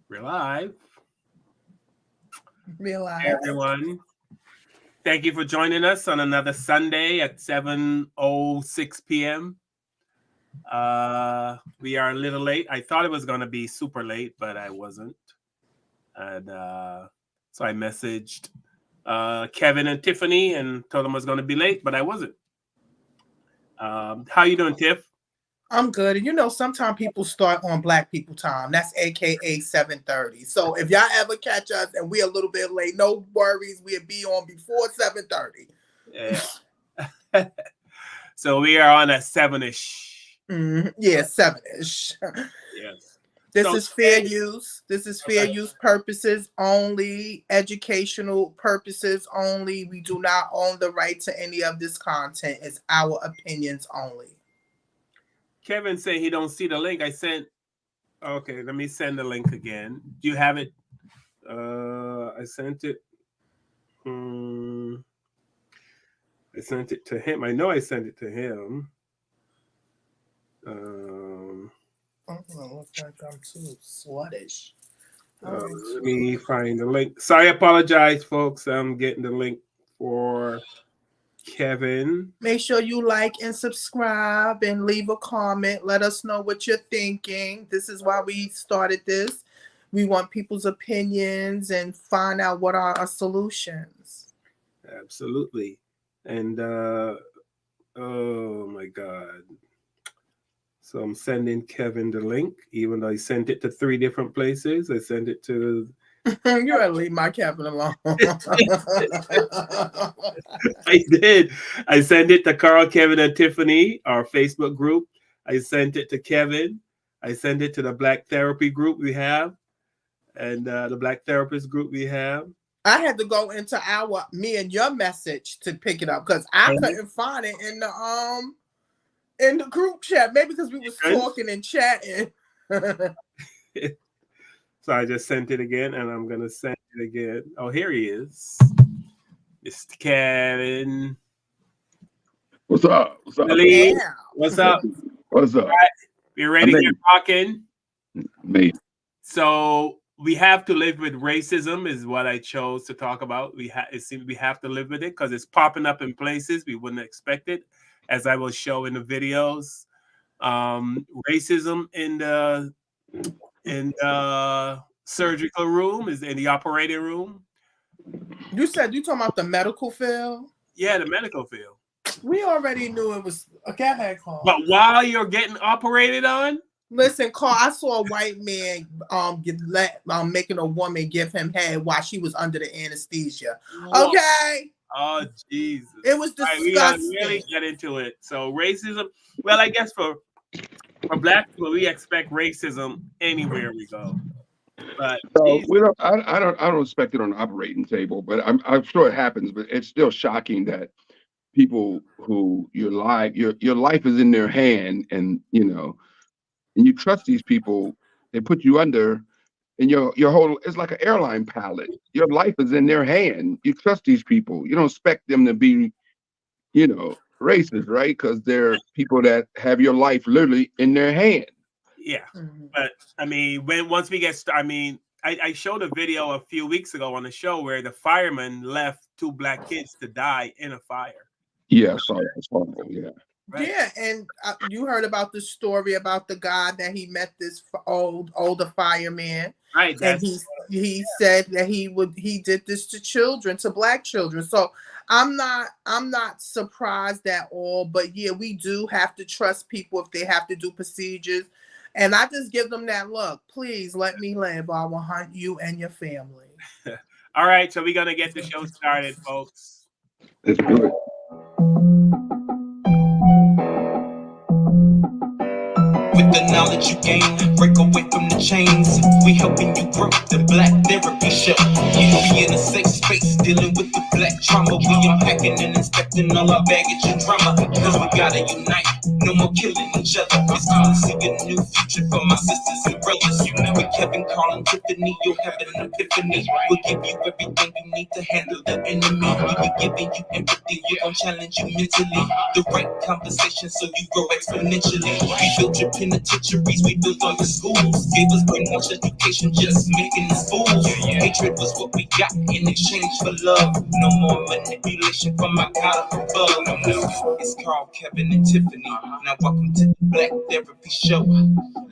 We're live. Real life. Hey, everyone. Thank you for joining us on another Sunday at 7:06 p.m. We are a little late. I thought it was going to be super late, but I wasn't. And so I messaged Kevin and Tiffany and told them I was going to be late, but I wasn't. How you doing, Tiff? I'm good. And you know, sometimes people start on Black people time. That's AKA 7:30. So if y'all ever catch us and we're a little bit late, no worries. We'll be on before 7:30. Yeah. So we are on at 7-ish. Yeah, 7-ish. Yes. This is fair use. This is fair use purposes only, educational purposes only. We do not own the right to any of this content. It's our opinions only. Kevin said he don't see the link. I sent. Okay, let me send the link again. Do you have it? I sent it. I sent it to him. I know I sent it to him. Looks like I'm too sluttish. Let me find the link. Sorry, I apologize, folks. I'm getting the link for Kevin. Make sure you like and subscribe and leave a comment. Let us know what you're thinking. This is why we started this. We want people's opinions and find out what are our solutions. Absolutely. And oh my God. So I'm sending Kevin the link, even though I sent it to 3 different places. I sent it to... You gotta leave my Kevin alone. I did. I sent it to Carl, Kevin, and Tiffany, our Facebook group. I sent it to Kevin. I sent it to the Black Therapy group we have, and the Black Therapist group we have. I had to go into me and your message to pick it up because I couldn't find it in the group chat. Maybe because we was talking and chatting. So I just sent it again, and I'm gonna send it again. Oh, here he is, Mr. Kevin. What's up? What's up? Yeah. What's up? What's up? All right, you ready to get rocking? Me. So we have to live with racism is what I chose to talk about. It seems we have to live with it because it's popping up in places we wouldn't expect it, as I will show in the videos. Racism in the surgical room, is in the operating room. You said you talking about the medical field? Yeah, the medical field. We already knew it was a cat call. But while you're getting operated on, listen, Carl, I saw a white man making a woman give him head while she was under the anesthesia. Whoa. Okay. Oh Jesus! It was disgusting. We gotta really get into it. So racism. Well, I guess for Black people, we expect racism anywhere we go. But so we don't. I don't expect it on the operating table, but I'm sure it happens. But it's still shocking that people who your life is in their hand, and and you trust these people, they put you under, and your whole, it's like an airline pilot. Your life is in their hand. You trust these people. You don't expect them to be, racist, right? Because they're people that have your life literally in their hand. Yeah, but I mean, once we get started, I mean, I showed a video a few weeks ago on the show where the fireman left 2 Black kids to die in a fire. Yeah, I saw that. It's horrible. Yeah. Right. Yeah, and you heard about the story about the guy that he met, this older fireman, right? And he said that he did this to children, to Black children. So I'm not surprised at all. But yeah, we do have to trust people if they have to do procedures, and I just give them that look. Please let me live. I will hunt you and your family. All right, so we're gonna get the show started, folks. Let's do it. with the knowledge you gain. Break away from the chains. We helping you grow. The Black Therapy Show. You be in a safe space dealing with the black trauma. We unpacking and inspecting all our baggage and drama. Cause we gotta unite. No more killing each other. It's time to see a new future for my sisters and brothers. You know, with Kevin, Carl, and Tiffany, you'll have an epiphany. We'll give you everything you need to handle the enemy. We be giving you empathy. We're gonna challenge you mentally. The right conversation so you grow exponentially. We built your penitentiaries, we built all your schools. Gave us brainwash education, just making us fools. Hatred was what we got in exchange for love. No more manipulation from my God above. It's Carl, Kevin, and Tiffany. Now welcome to the Black Therapy Show.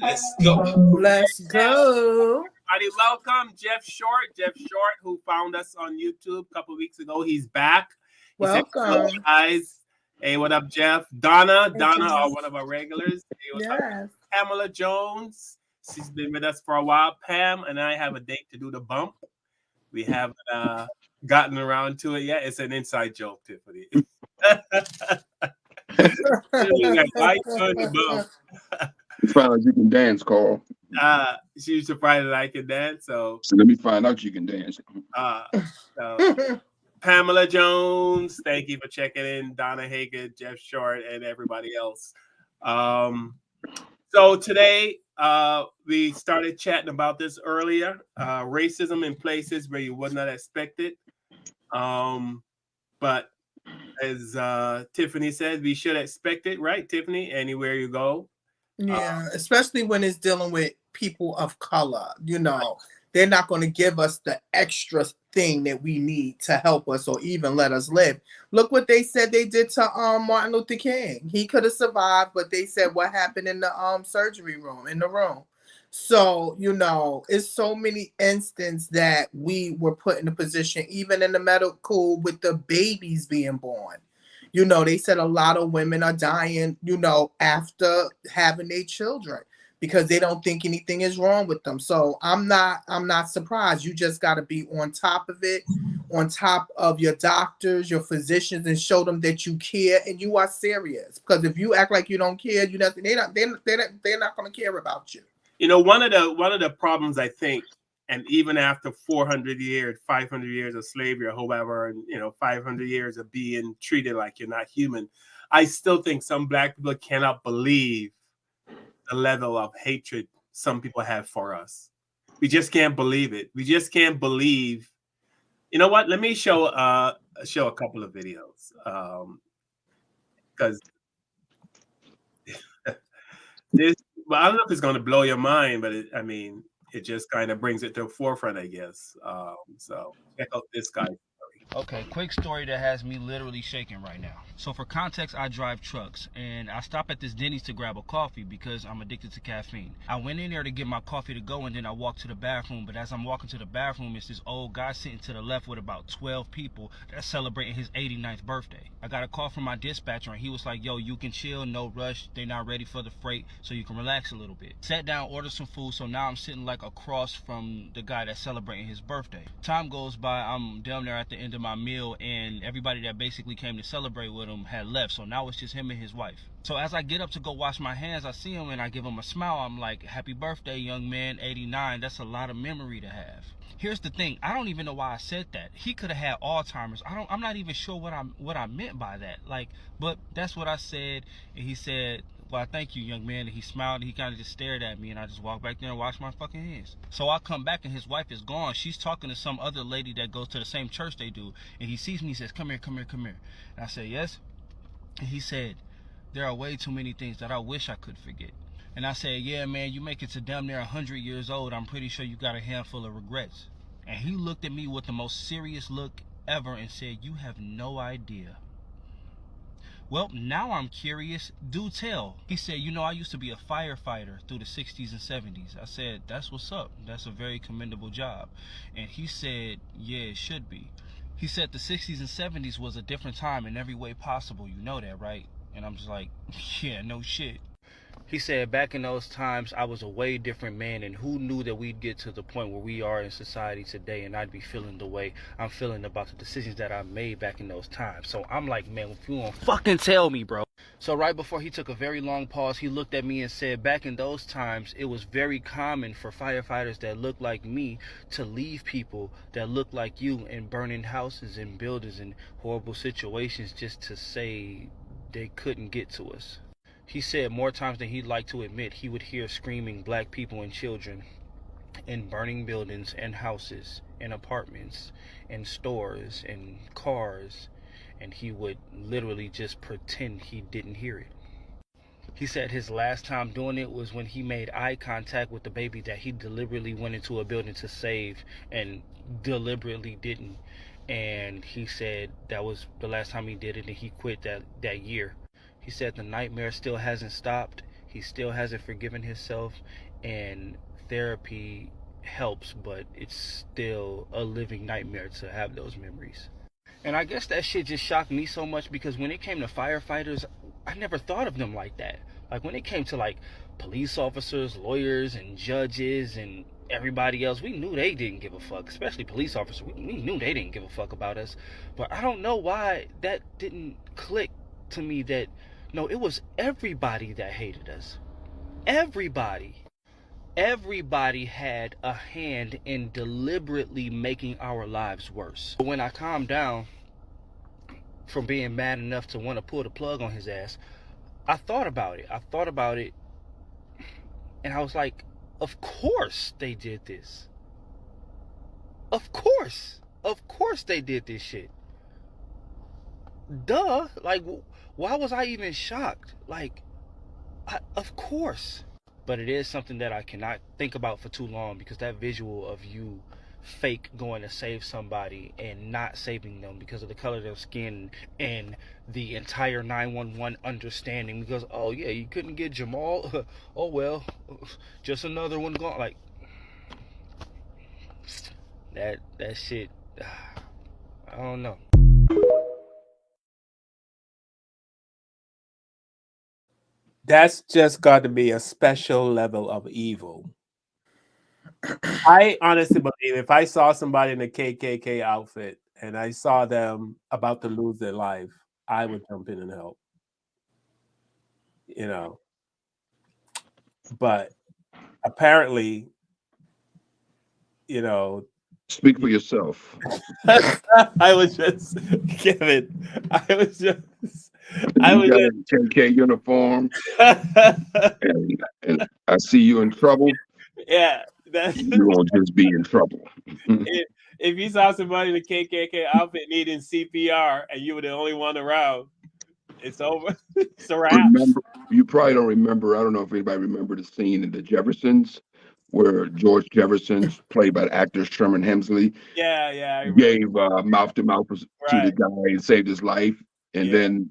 Let's go. Let's go. Everybody, welcome Jeff Short. Jeff Short, who found us on YouTube a couple weeks ago. He's back. He said, "Hello, Welcome. guys." Hey, what up, Jeff? Donna, Thank you. one of our regulars. Hey, what's up? Yes. Pamela Jones. She's been with us for a while. Pam and I have a date to do the bump. We haven't gotten around to it yet. It's an inside joke, Tiffany. Why doing the bump? You find out you can dance, Carl. She's surprised that I can dance. So let me find out you can dance. so Pamela Jones, thank you for checking in. Donna Hagen, Jeff Short, and everybody else. So today we started chatting about this earlier. Racism in places where you would not expect it. But as Tiffany said, we should expect it, right, Tiffany? Anywhere you go. Yeah, especially when it's dealing with people of color. You know, they're not going to give us the extra thing that we need to help us or even let us live. Look what they said they did to Martin Luther King. He could have survived, but they said what happened in the surgery room, in the room. So, you know, it's so many instances that we were put in a position, even in the medical, with the babies being born. You know, they said a lot of women are dying, you know, after having their children because they don't think anything is wrong with them. So I'm not surprised. You just got to be on top of it, on top of your doctors, your physicians, and show them that you care and you are serious. Because if you act like you don't care, they're not going to care about you. You know, one of the problems, I think, and even after 400 years, 500 years of slavery or however, and, you know, 500 years of being treated like you're not human, I still think some Black people cannot believe the level of hatred some people have for us. We just can't believe it. We just can't believe. You know what? Let me show a couple of videos because this. Well, I don't know if it's going to blow your mind, but it just kind of brings it to the forefront, I guess. So check out this guy. Okay, quick story that has me literally shaking right now. So for context, I drive trucks and I stop at this Denny's to grab a coffee because I'm addicted to caffeine. I went in there to get my coffee to go and then I walked to the bathroom, but as I'm walking to the bathroom, it's this old guy sitting to the left with about 12 people that's celebrating his 89th birthday. I got a call from my dispatcher and he was like, yo, you can chill, no rush, they're not ready for the freight, so you can relax a little bit. Sat down, ordered some food, so now I'm sitting like across from the guy that's celebrating his birthday. Time goes by, I'm down there at the end of my meal and everybody that basically came to celebrate with him had left, so now it's just him and his wife. So as I get up to go wash my hands, I see him and I give him a smile. I'm like, happy birthday, young man, 89. That's a lot of memory to have. Here's the thing, I don't even know why I said that. He could have had Alzheimer's. I'm not even sure what I meant by that. Like, but that's what I said. And he said, well, thank you, young man. And he smiled and he kind of just stared at me and I just walked back there and washed my fucking hands. So I come back and his wife is gone. She's talking to some other lady that goes to the same church they do. And he sees me, he says, come here, come here, come here. And I said, yes. And he said, there are way too many things that I wish I could forget. And I said, yeah, man, you make it to damn near 100 years old. I'm pretty sure you got a handful of regrets. And he looked at me with the most serious look ever and said, you have no idea. Well, now I'm curious. Do tell. He said, you know, I used to be a firefighter through the 60s and 70s. I said, that's what's up. That's a very commendable job. And he said, yeah, it should be. He said the 60s and 70s was a different time in every way possible. You know that, right? And I'm just like, yeah, no shit. He said, back in those times, I was a way different man, and who knew that we'd get to the point where we are in society today, and I'd be feeling the way I'm feeling about the decisions that I made back in those times. So I'm like, man, if you won't fucking tell me, bro. So right before he took a very long pause, he looked at me and said, back in those times, it was very common for firefighters that looked like me to leave people that looked like you in burning houses and buildings and horrible situations just to say they couldn't get to us. He said more times than he'd like to admit, he would hear screaming black people and children in burning buildings and houses and apartments and stores and cars, and he would literally just pretend he didn't hear it. He said his last time doing it was when he made eye contact with the baby that he deliberately went into a building to save and deliberately didn't. And he said that was the last time he did it, and he quit that year. He said the nightmare still hasn't stopped. He still hasn't forgiven himself, and therapy helps, but it's still a living nightmare to have those memories. And I guess that shit just shocked me so much because when it came to firefighters, I never thought of them like that. Like when it came to like police officers, lawyers, and judges, and everybody else, we knew they didn't give a fuck, especially police officers. We knew they didn't give a fuck about us. But I don't know why that didn't click to me that no, it was everybody that hated us. Everybody had a hand in deliberately making our lives worse. When I calmed down from being mad enough to want to pull the plug on his ass, I thought about it, and I was like, of course they did this. Of course they did this shit. Duh, like, why was I even shocked? Like, of course. But it is something that I cannot think about for too long, because that visual of you fake going to save somebody and not saving them because of the color of their skin and the entire 911 understanding because, oh yeah, you couldn't get Jamal, oh well, just another one gone. Like, that shit, I don't know. That's just got to be a special level of evil. I honestly believe if I saw somebody in a KKK outfit and I saw them about to lose their life, I would jump in and help. You know. But apparently, you know. Speak for yourself. I was just, Kevin, I was just KK uniform, and I see you in trouble. Yeah, you won't just be in trouble. if you saw somebody in a KKK outfit needing CPR and you were the only one around, it's over. It's a wrap. You probably don't remember. I don't know if anybody remember the scene in The Jeffersons where George Jefferson, played by the actor Sherman Hemsley, gave mouth to mouth to the guy and saved his life, and then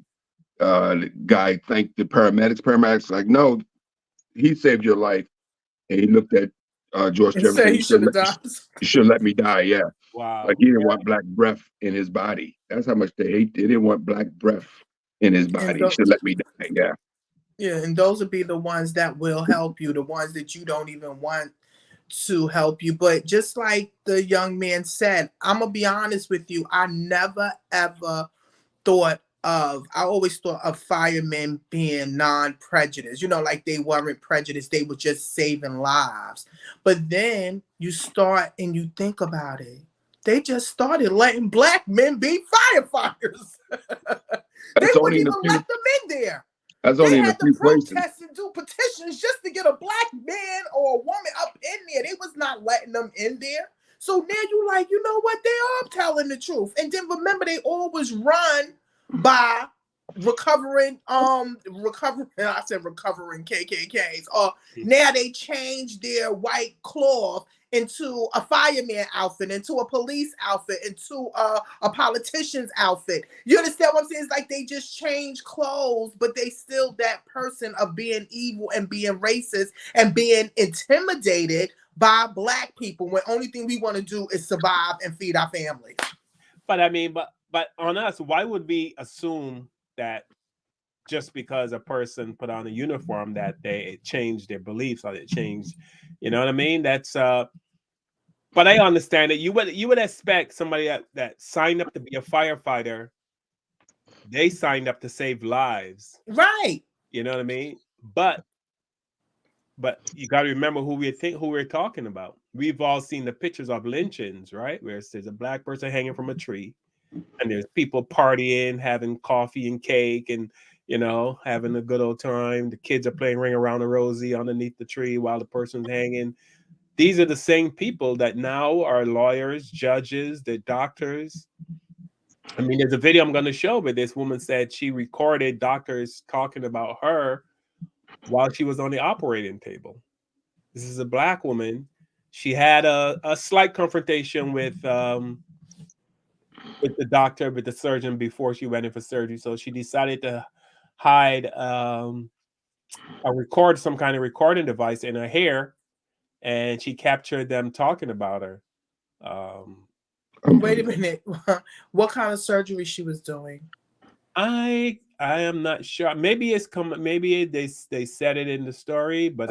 the guy thanked the paramedics. Paramedics like, no, he saved your life, and he looked at George Jefferson. He should have died. You should let me die. Yeah. Wow. Like he didn't want black breath in his body. That's how much they hate. They didn't want black breath in his body. He should let me die. Yeah. Yeah, and those would be the ones that will help you, the ones that you don't even want to help you. But just like the young man said, I'm gonna be honest with you, I never ever thought of, I always thought of firemen being non-prejudiced, you know, like they weren't prejudiced, they were just saving lives. But then you start and you think about it, they just started letting black men be firefighters. They wouldn't even let them in there. That's only in a few places. They had to protest and do petitions just to get a black man or a woman up in there. They was not letting them in there. So now you like, you know what? They are telling the truth. And then remember, they always run by recovering KKKs. Now they changed their white cloth into a fireman outfit, into a police outfit, into a politician's outfit. You understand what I'm saying? It's like they just change clothes, but they still that person of being evil and being racist and being intimidated by black people when only thing we want to do is survive and feed our families. But I mean, but on us, why would we assume that just because a person put on a uniform that they changed their beliefs or they changed, you know what I mean? That's but I understand it. You would expect somebody that signed up to be a firefighter, they signed up to save lives. Right. You know what I mean? But you got to remember who we're talking about. We've all seen the pictures of lynchings, right? Where there's a black person hanging from a tree, and there's people partying, having coffee and cake, and having a good old time. The kids are playing Ring Around the Rosie underneath the tree while the person's hanging. These are the same people that now are lawyers, judges, they're doctors. I mean, there's a video I'm going to show, but this woman said she recorded doctors talking about her while she was on the operating table. This is a black woman. She had a slight confrontation with the doctor, with the surgeon before she went in for surgery. So she decided to hide some kind of recording device in her hair, and she captured them talking about her. Wait a minute. What kind of surgery she was doing? I am not sure. Maybe it's maybe they said it in the story, but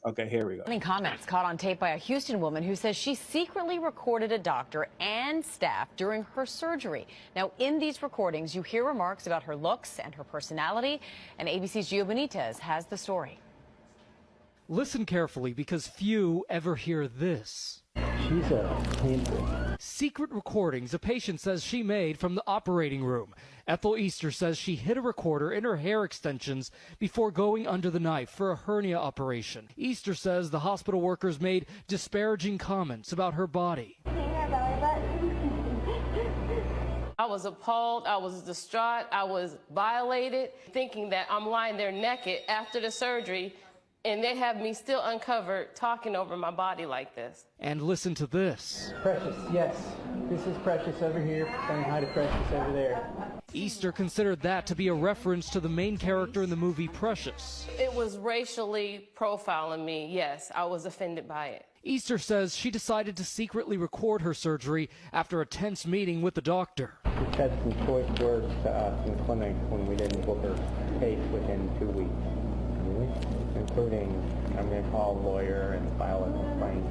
okay, here we go. Comments caught on tape by a Houston woman who says she secretly recorded a doctor and staff during her surgery. Now, in these recordings, you hear remarks about her looks and her personality, and ABC's Gio Benitez has the story. Listen carefully, because few ever hear this. She's a handful. Secret recordings a patient says she made from the operating room. Ethel Easter says she hid a recorder in her hair extensions before going under the knife for a hernia operation. Easter says the hospital workers made disparaging comments about her body. I was appalled, I was distraught, I was violated, thinking that I'm lying there naked after the surgery, and they have me still uncovered talking over my body like this. And listen to this. Precious, yes. This is Precious over here, saying hi to Precious over there. Easter considered that to be a reference to the main character in the movie Precious. It was racially profiling me, yes. I was offended by it. Easter says she decided to secretly record her surgery after a tense meeting with the doctor. She said some choice words to us in the clinic when we didn't book her case within 2 weeks. Including, I'm going to call a lawyer and file a complaint.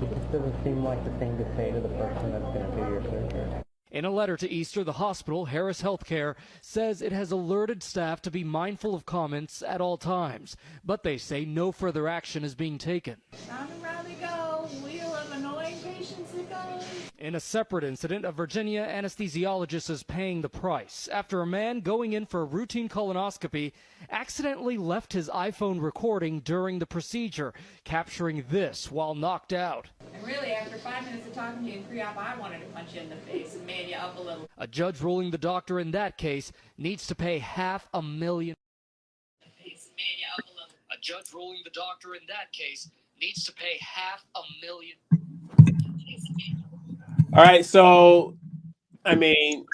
It just doesn't seem like the thing to say to the person that's going to do your surgery. In a letter to Easter, the hospital, Harris Healthcare, says it has alerted staff to be mindful of comments at all times, but they say no further action is being taken. Round and round they go, wheel of annoying patients it goes. In a separate incident, a Virginia anesthesiologist is paying the price after a man going in for a routine colonoscopy accidentally left his iPhone recording during the procedure, capturing this while knocked out. And really, after 5 minutes of talking to you in pre-op, I wanted to punch you in the face and man you up a little. A judge ruling the doctor in that case needs to pay $500,000. A judge ruling the doctor in that case needs to pay $500,000. All right, so I mean,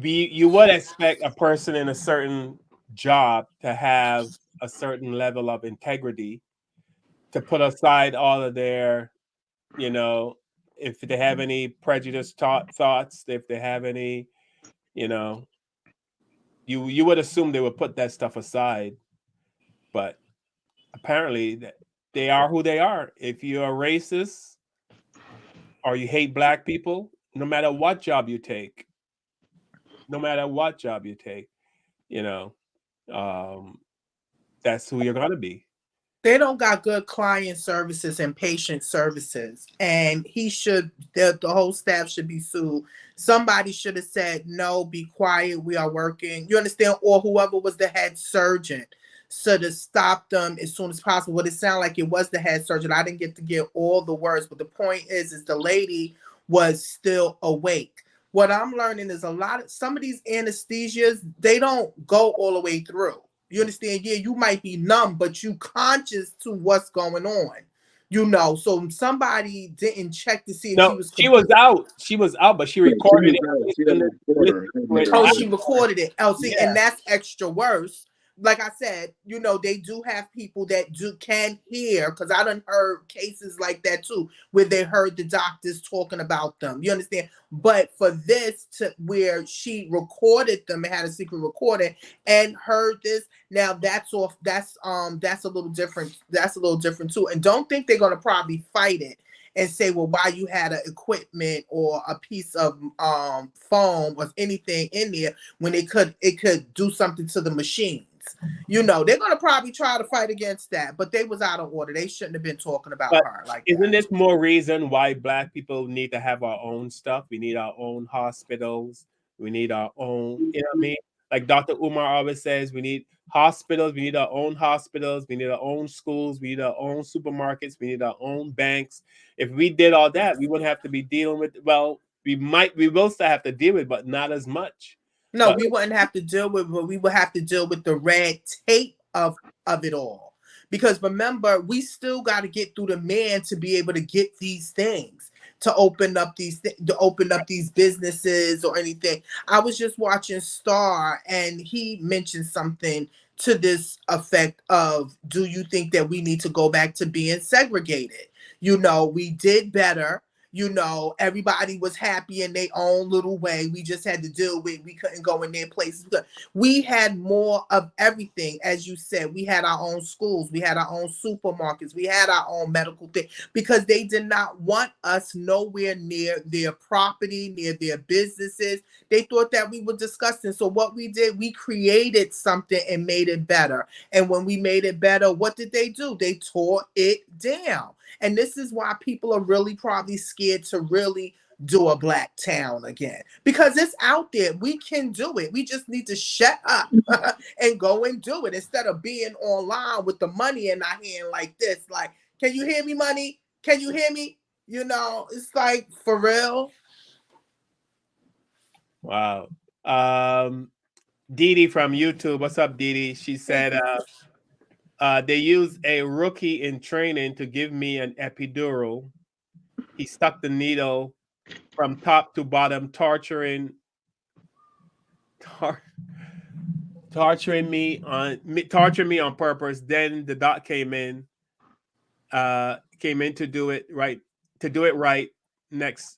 you would expect a person in a certain job to have a certain level of integrity, to put aside all of their, if they have any prejudiced thoughts, if they have any, you would assume they would put that stuff aside. But apparently they are who they are. If you're a racist or you hate black people, no matter what job you take, that's who you're going to be. They don't got good client services and patient services, and the whole staff should be sued. Somebody should have said, no, be quiet, we are working. You understand? Or whoever was the head surgeon should have stopped them as soon as possible. But it sounded like it was the head surgeon. I didn't get to get all the words, but the point is the lady was still awake. What I'm learning is some of these anesthesias, they don't go all the way through. You understand? Yeah, you might be numb, but you conscious to what's going on. So somebody didn't check to see if she was out. She was out, but she recorded it. She recorded it. Oh, see, and that's extra worse like I said, you know, they do have people that can hear, because I done heard cases like that too, where they heard the doctors talking about them. You understand? But for this to where she recorded them and had a secret recording and heard this, now that's off. That's a little different. That's a little different too. And don't think they're gonna probably fight it and say, well, why you had an equipment or a piece of foam or anything in there when it could do something to the machines. You know, they're gonna probably try to fight against that, but they was out of order. They shouldn't have been talking about her like isn't that. this more reason why Black people need to have our own stuff? We need our own hospitals. We need our own, you know what I mean? Like Dr. Umar always says, we need hospitals. We need our own hospitals. We need our own schools. We need our own supermarkets. We need our own banks. If we did all that, we wouldn't have to be dealing with, well, we will still have to deal with, but not as much. No, But we wouldn't have to deal with, but we would have to deal with the red tape of it all. Because remember, we still got to get through the man to be able to get these things, to open up these businesses or anything. I was just watching Star, and he mentioned something to this effect of, do you think that we need to go back to being segregated? You know, we did better. You know, everybody was happy in their own little way. We just had to deal with, we couldn't go in their places. We had more of everything. As you said, we had our own schools. We had our own supermarkets. We had our own medical thing, because they did not want us nowhere near their property, near their businesses. They thought that we were disgusting. So what we did, we created something and made it better. And when we made it better, what did they do? They tore it down. And this is why people are really probably scared to really do a Black town again, because it's out there. We can do it. We just need to shut up and go and do it, instead of being online with the money in our hand like this. Like, can you hear me, money? Can you hear me? You know, it's like, for real. wow. Dee Dee from YouTube. What's up, Dee Dee? She said, they used a rookie in training to give me an epidural. He stuck the needle from top to bottom, torturing me on purpose. Then the doc came in to do it right. Next,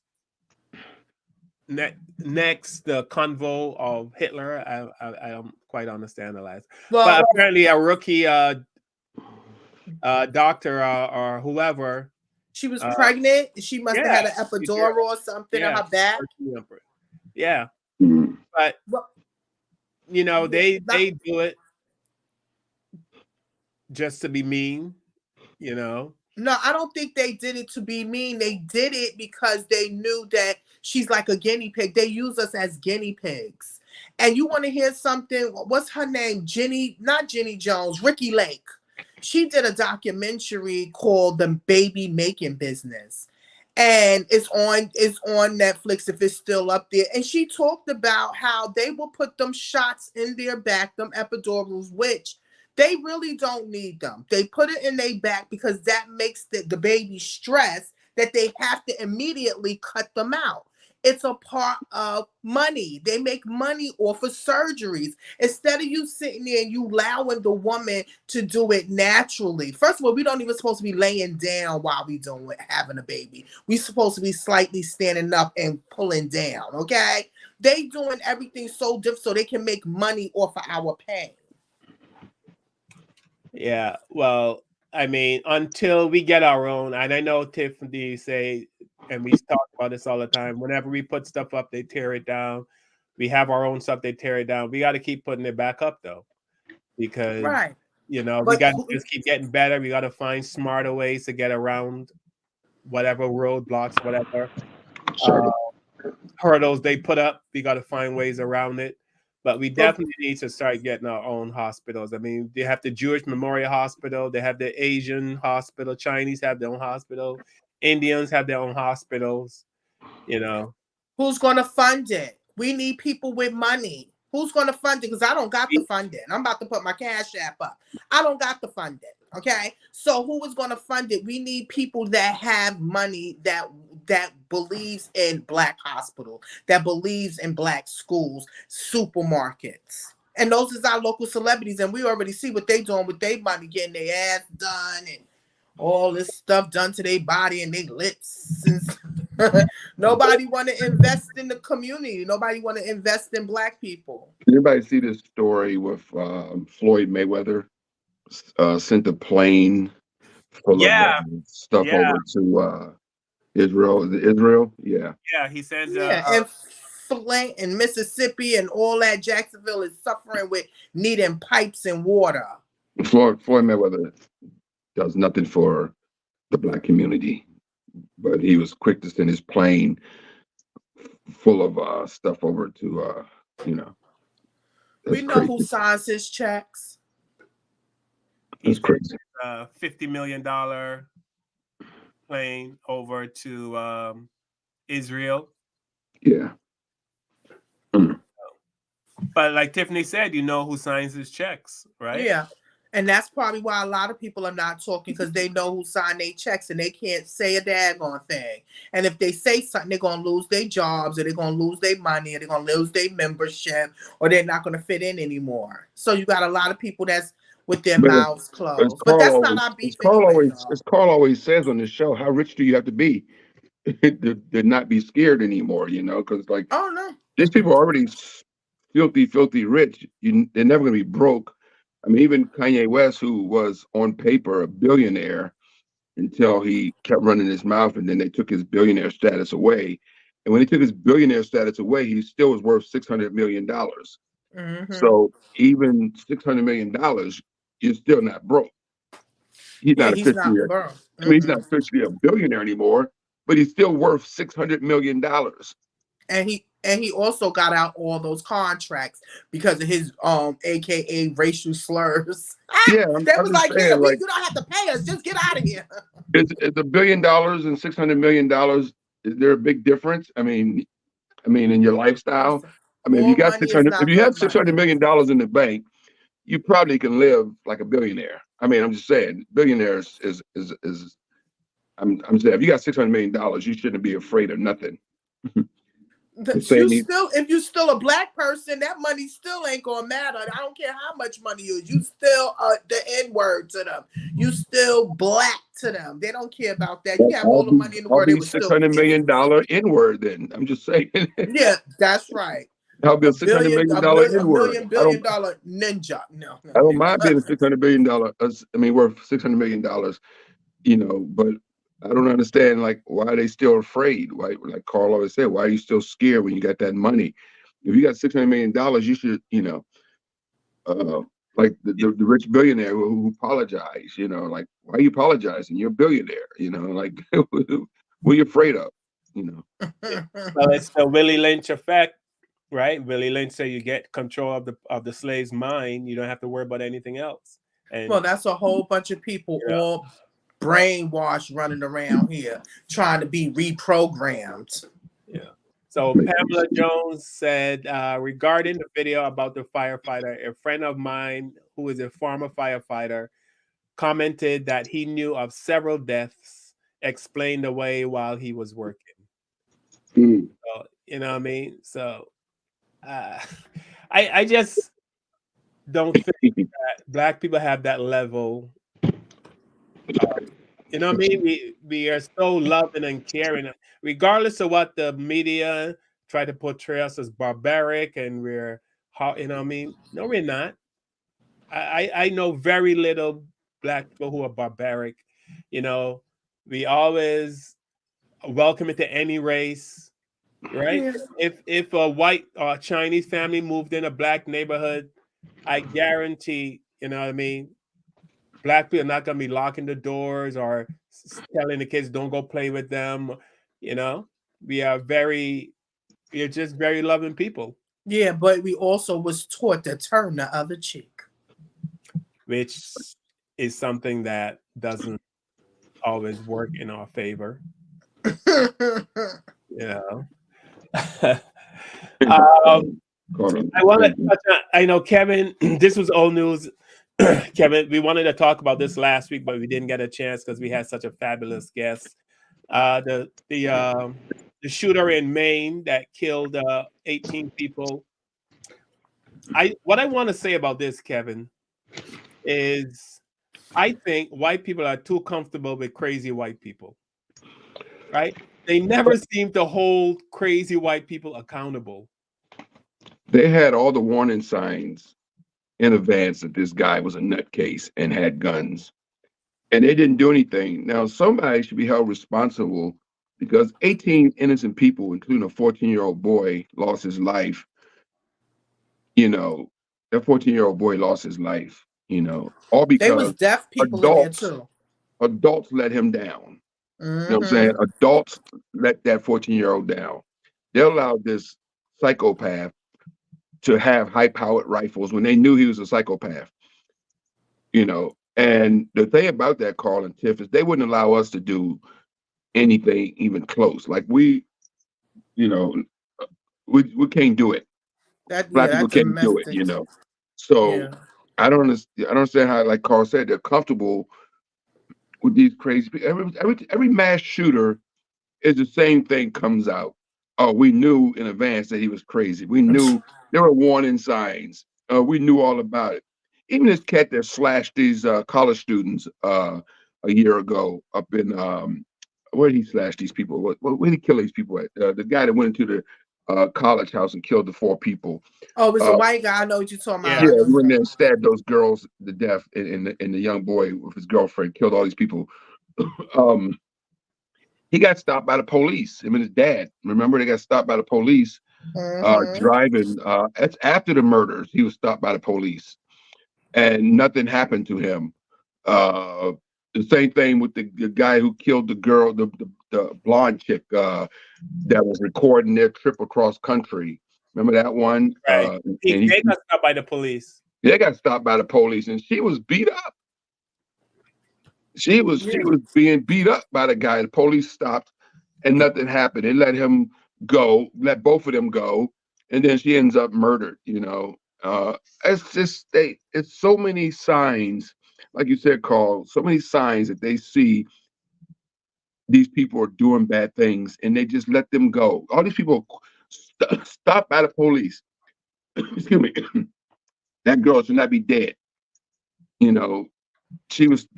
the convo of Hitler. I don't quite understand the last. Well, but apparently a rookie doctor or whoever. She was pregnant. She must have had an epidural or something in her back. Yeah. Mhm. But you know, they do it just to be mean, you know. No, I don't think they did it to be mean. They did it because they knew that she's like a guinea pig. They use us as guinea pigs. And you want to hear something? What's her name? Not Jenny Jones, Ricky Lake. She did a documentary called The Baby Making Business. And it's on Netflix if it's still up there. And she talked about how they will put them shots in their back, them epidurals, which they really don't need them. They put it in their back because that makes the baby stress that they have to immediately cut them out. It's a part of money. They make money off of surgeries. Instead of you sitting there and you allowing the woman to do it naturally. First of all, we don't even supposed to be laying down while we doing it, having a baby. We supposed to be slightly standing up and pulling down, okay? They doing everything so different so they can make money off of our pain. Yeah, well, I mean, until we get our own, and I know Tiffany say, and we talk about this all the time, whenever we put stuff up, they tear it down. We have our own stuff, they tear it down. We got to keep putting it back up, though, because, you know, we got to just keep getting better. We got to find smarter ways to get around whatever roadblocks, whatever hurdles they put up. We got to find ways around it. But we definitely need to start getting our own hospitals. I mean, they have the Jewish Memorial Hospital. They have the Asian hospital. Chinese have their own hospital. Indians have their own hospitals, you know. Who's going to fund it? We need people with money. Who's going to fund it? Because I don't got the funding. I'm about to put my Cash App up. I don't got the funding, okay? So who is going to fund it? We need people that have money that believes in Black hospitals, that believes in Black schools, supermarkets. And those is our local celebrities, and we already see what they doing with their money, getting their ass done and all this stuff done to their body and their lips. Nobody want to invest in the community. Nobody want to invest in Black people. Anybody see this story with Floyd Mayweather sent a plane full of stuff over to Israel? Is it Israel? Yeah. Yeah, he says. And Flint and Mississippi and all that, Jacksonville is suffering with needing pipes and water. Floyd Mayweather does nothing for the Black community, but he was quick to send his plane full of stuff over to We know crazy. who signs his checks. That's crazy. $50 million plane over to Israel. Yeah. But like Tiffany said, you know who signs his checks, right? Yeah. And that's probably why a lot of people are not talking, because they know who signed their checks and they can't say a daggone thing. And if they say something, they're going to lose their jobs, or they're going to lose their money, or they're going to lose their membership, or they're not going to fit in anymore. So you got a lot of people that's with their mouths closed. But that's not our beef anyway. As Carl always says on the show, how rich do you have to be to not be scared anymore, because like, oh no, these people are already filthy rich. They're never going to be broke. I mean, even Kanye West, who was on paper a billionaire until he kept running his mouth, and then they took his billionaire status away. And when they took his billionaire status away, he still was worth $600 million. Mm-hmm. So even $600 million, you're still not broke. He's not officially. Mm-hmm. I mean, he's not officially a billionaire anymore, but he's still worth $600 million. And he also got out all those contracts because of his AKA racial slurs. Yeah, that was like, saying, yeah, you don't have to pay us, just get out of here. Is $1 billion and $600 million, is there a big difference? I mean, in your lifestyle? I mean, if you got if you have $600 million in the bank, you probably can live like a billionaire. I mean, I'm just saying, billionaires is I'm saying, if you got $600 million, you shouldn't be afraid of nothing. If you're still a Black person, that money still ain't gonna matter. I don't care how much money you still the N-word to them. You still Black to them. They don't care about that. You have all the money in the world. They would $600 million N-word. Then I'm just saying. Yeah, that's right. I'll be a $600 million N-word. $1 billion ninja. No, I don't mind being a $600 billion. I mean, worth $600 million. But I don't understand, like, why are they still afraid? Why, like Carl always said, why are you still scared when you got that money? If you got $600 million, you should, like the rich billionaire who apologized, like, why are you apologizing? You're a billionaire, like, what are you afraid of, Well, it's the Willie Lynch effect, right? Willie Lynch said you get control of the slave's mind, you don't have to worry about anything else. And well, that's a whole bunch of people all brainwashed running around here trying to be reprogrammed. Yeah. So Pamela Jones said regarding the video about the firefighter, a friend of mine who is a former firefighter commented that he knew of several deaths explained away while he was working. So, you know what I mean? So I just don't think that Black people have that level. You know what I mean? We are so loving and caring, regardless of what the media try to portray us as barbaric, and we're, you know what I mean? No, we're not. I know very little Black people who are barbaric. We always welcome it to any race, right? Yeah. If a white or Chinese family moved in a Black neighborhood, I guarantee, you know what I mean, Black people are not going to be locking the doors or telling the kids don't go play with them. We are just very loving people. Yeah, but we also was taught to turn the other cheek, which is something that doesn't always work in our favor. I know, Kevin, this was old news. Kevin, we wanted to talk about this last week, but we didn't get a chance because we had such a fabulous guest. The shooter in Maine that killed 18 people. what I want to say about this, Kevin, is I think white people are too comfortable with crazy white people, right? They never seem to hold crazy white people accountable. They had all the warning signs in advance that this guy was a nutcase and had guns, and they didn't do anything. Now, somebody should be held responsible because 18 innocent people, including a 14-year-old boy, lost his life. You know, that 14-year-old boy lost his life, all They was because deaf people in there adults too. adults let him down. You know what I'm saying? Adults let that 14-year-old down. They allowed this psychopath to have high-powered rifles when they knew he was a psychopath. And the thing about that, Carl and Tiff, is they wouldn't allow us to do anything even close. Like we can't do it. Black people That's can't do it, domestic. So Yeah. I don't understand how, like Carl said, they're comfortable with these crazy people. Every mass shooter is the same thing comes out. Oh, we knew in advance that he was crazy. We knew there were warning signs. We knew all about it. Even this cat that slashed these college students a year ago up in where did he slash these people? Where did he kill these people at? The guy that went into the college house and killed the 4 people. Oh, it was a white guy. I know what you're talking about. Yeah, he went there and stabbed those girls to death, and the young boy with his girlfriend killed all these people. He got stopped by the police. Him and his dad. Remember, they got stopped by the police driving. That's after the murders. He was stopped by the police, and nothing happened to him. The same thing with the guy who killed the girl, the blonde chick that was recording their trip across country. Remember that one? Right. They got stopped by the police. They got stopped by the police, and she was beat up. She was being beat up by the guy. The police stopped, and nothing happened. They let him go, let both of them go, and then she ends up murdered. It's just it's so many signs, like you said, Carl. So many signs that they see these people are doing bad things, and they just let them go. All these people stopped by the police. Excuse me. That girl should not be dead. They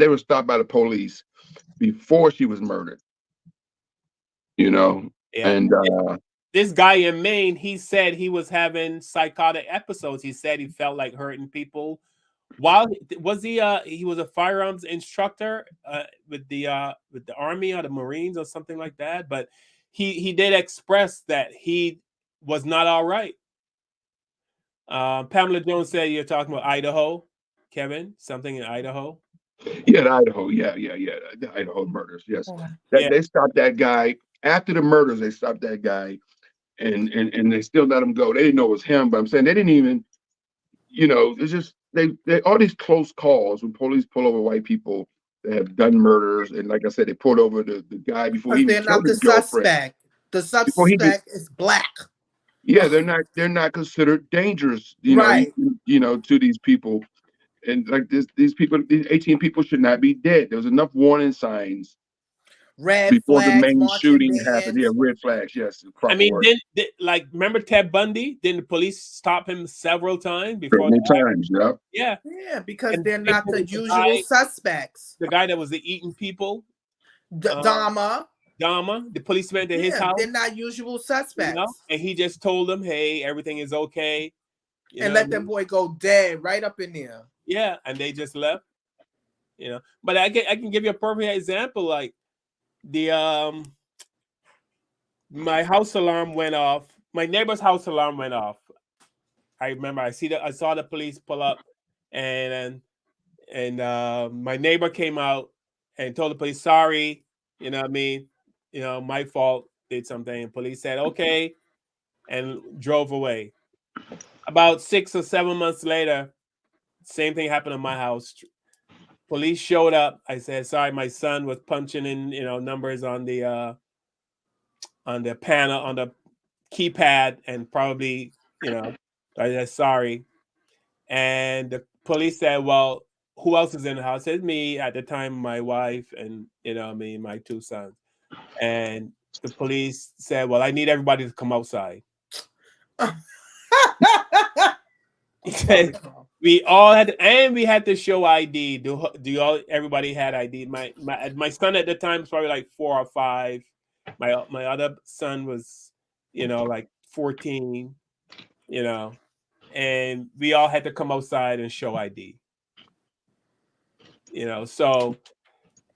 were stopped by the police before she was murdered. And this guy in Maine, he said he was having psychotic episodes. He said he felt like hurting people. While he was a firearms instructor with the Army or the Marines or something like that. But he did express that he was not all right. Pamela Jones said you're talking about Idaho, Kevin, something in Idaho. Yeah, in Idaho. Yeah. The Idaho murders. Yes. They stopped that guy after the murders. They stopped that guy, and they still let him go. They didn't know it was him, but I'm saying they didn't even, it's just they all these close calls when police pull over white people that have done murders, and like I said, they pulled over the guy before he even killed his girlfriend. Suspect. The suspect is black. Yeah, they're not considered dangerous, right. To these people. And like these 18 people should not be dead. There was enough warning signs before the main shooting happened. Yeah, red flags. Yes. I mean, remember Ted Bundy? Didn't the police stop him several times before? Many times, yeah. Yeah. Yeah, because they're not the usual suspects. The guy that was eating people. Dahmer. The police went to his house. They're not usual suspects. And he just told them, "Hey, everything is okay." And let that boy go dead right up in there. Yeah, and they just left. But I can give you a perfect example. Like my house alarm went off. My neighbor's house alarm went off. I remember I saw the police pull up, and my neighbor came out and told the police, "Sorry, my fault, did something." And police said, "Okay," and drove away. About 6 or 7 months later, same thing happened in my house. Police showed up. I said, "Sorry, my son was punching in, numbers on the panel, on the keypad, and probably, I said, sorry." And the police said, "Well, who else is in the house?" I said, "Me," at the time, my wife, and my 2 sons. And the police said, "Well, I need everybody to come outside." We all had, and we had to show ID. Do y'all? Everybody had ID. My son at the time was probably like 4 or 5. My other son was, like 14. And we all had to come outside and show ID. So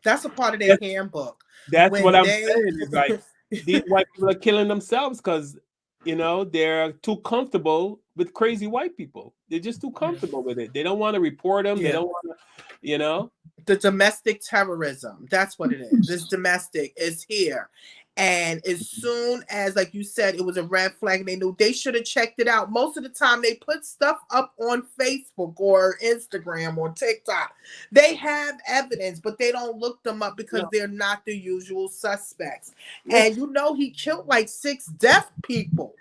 that's a part of their handbook. That's what I'm saying. It's like these white people are killing themselves because they're too comfortable with crazy white people. They're just too comfortable with it. They don't want to report them. They don't want to, The domestic terrorism. That's what it is. This domestic is here. And as soon as, like you said, it was a red flag, and they knew they should have checked it out. Most of the time, they put stuff up on Facebook or Instagram or TikTok. They have evidence, but they don't look them up because they're not the usual suspects. And he killed like 6 deaf people.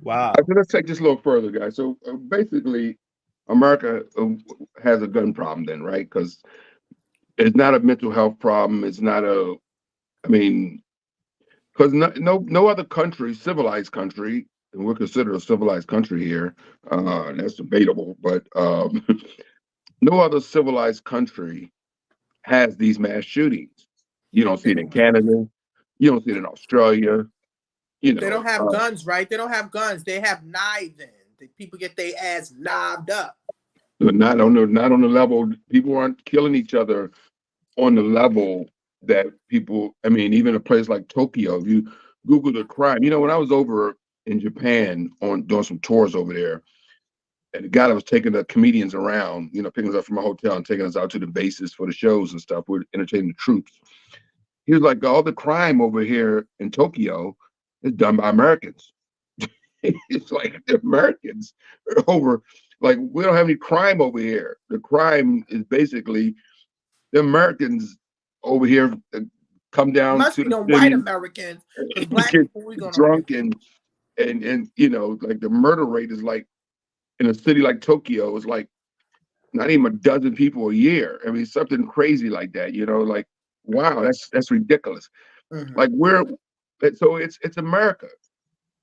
Wow. So let's take this a little further, guys. So basically, America has a gun problem then, right? Because it's not a mental health problem. It's not because no other country, civilized country, and we're considered a civilized country here, that's debatable, but no other civilized country has these mass shootings. You don't see it in Canada. You don't see it in Australia. They don't have guns, right? They don't have guns. They have kniving. People get their ass knived up. Not on the level. People aren't killing each other on the level that people, even a place like Tokyo, if you Google the crime, when I was over in Japan doing some tours over there, and the guy that was taking the comedians around, picking us up from a hotel and taking us out to the bases for the shows and stuff, we're entertaining the troops. He was like, all the crime over here in Tokyo is done by Americans. It's like the Americans are over, like, we don't have any crime over here. The crime is basically the Americans over here come down must to be the white Americans, black people, we gonna drunk and like the murder rate is like in a city like Tokyo is like not even a dozen people a year. Something crazy like that. Like, wow, that's ridiculous. Mm-hmm. Like so it's America.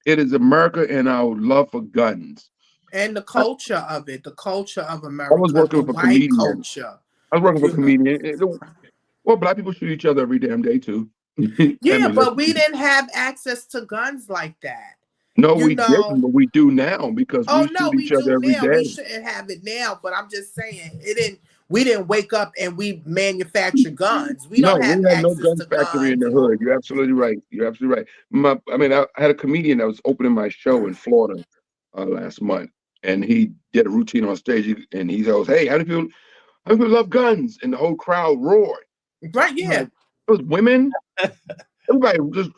It is America and our love for guns and the culture of it, the culture of America. I was working with a comedian. Culture. I was working with a comedian. Well, black people shoot each other every damn day too. Yeah, but we didn't have access to guns like that. No, we didn't, but we do now because we shoot each other every day. We shouldn't have it now, but I'm just saying we didn't wake up and we manufacture guns. We had no gun factory in the hood. You're absolutely right. I had a comedian that was opening my show in Florida last month, and he did a routine on stage, and he goes, "Hey, how do people love guns?" And the whole crowd roared. Right? Yeah. It was women. Everybody just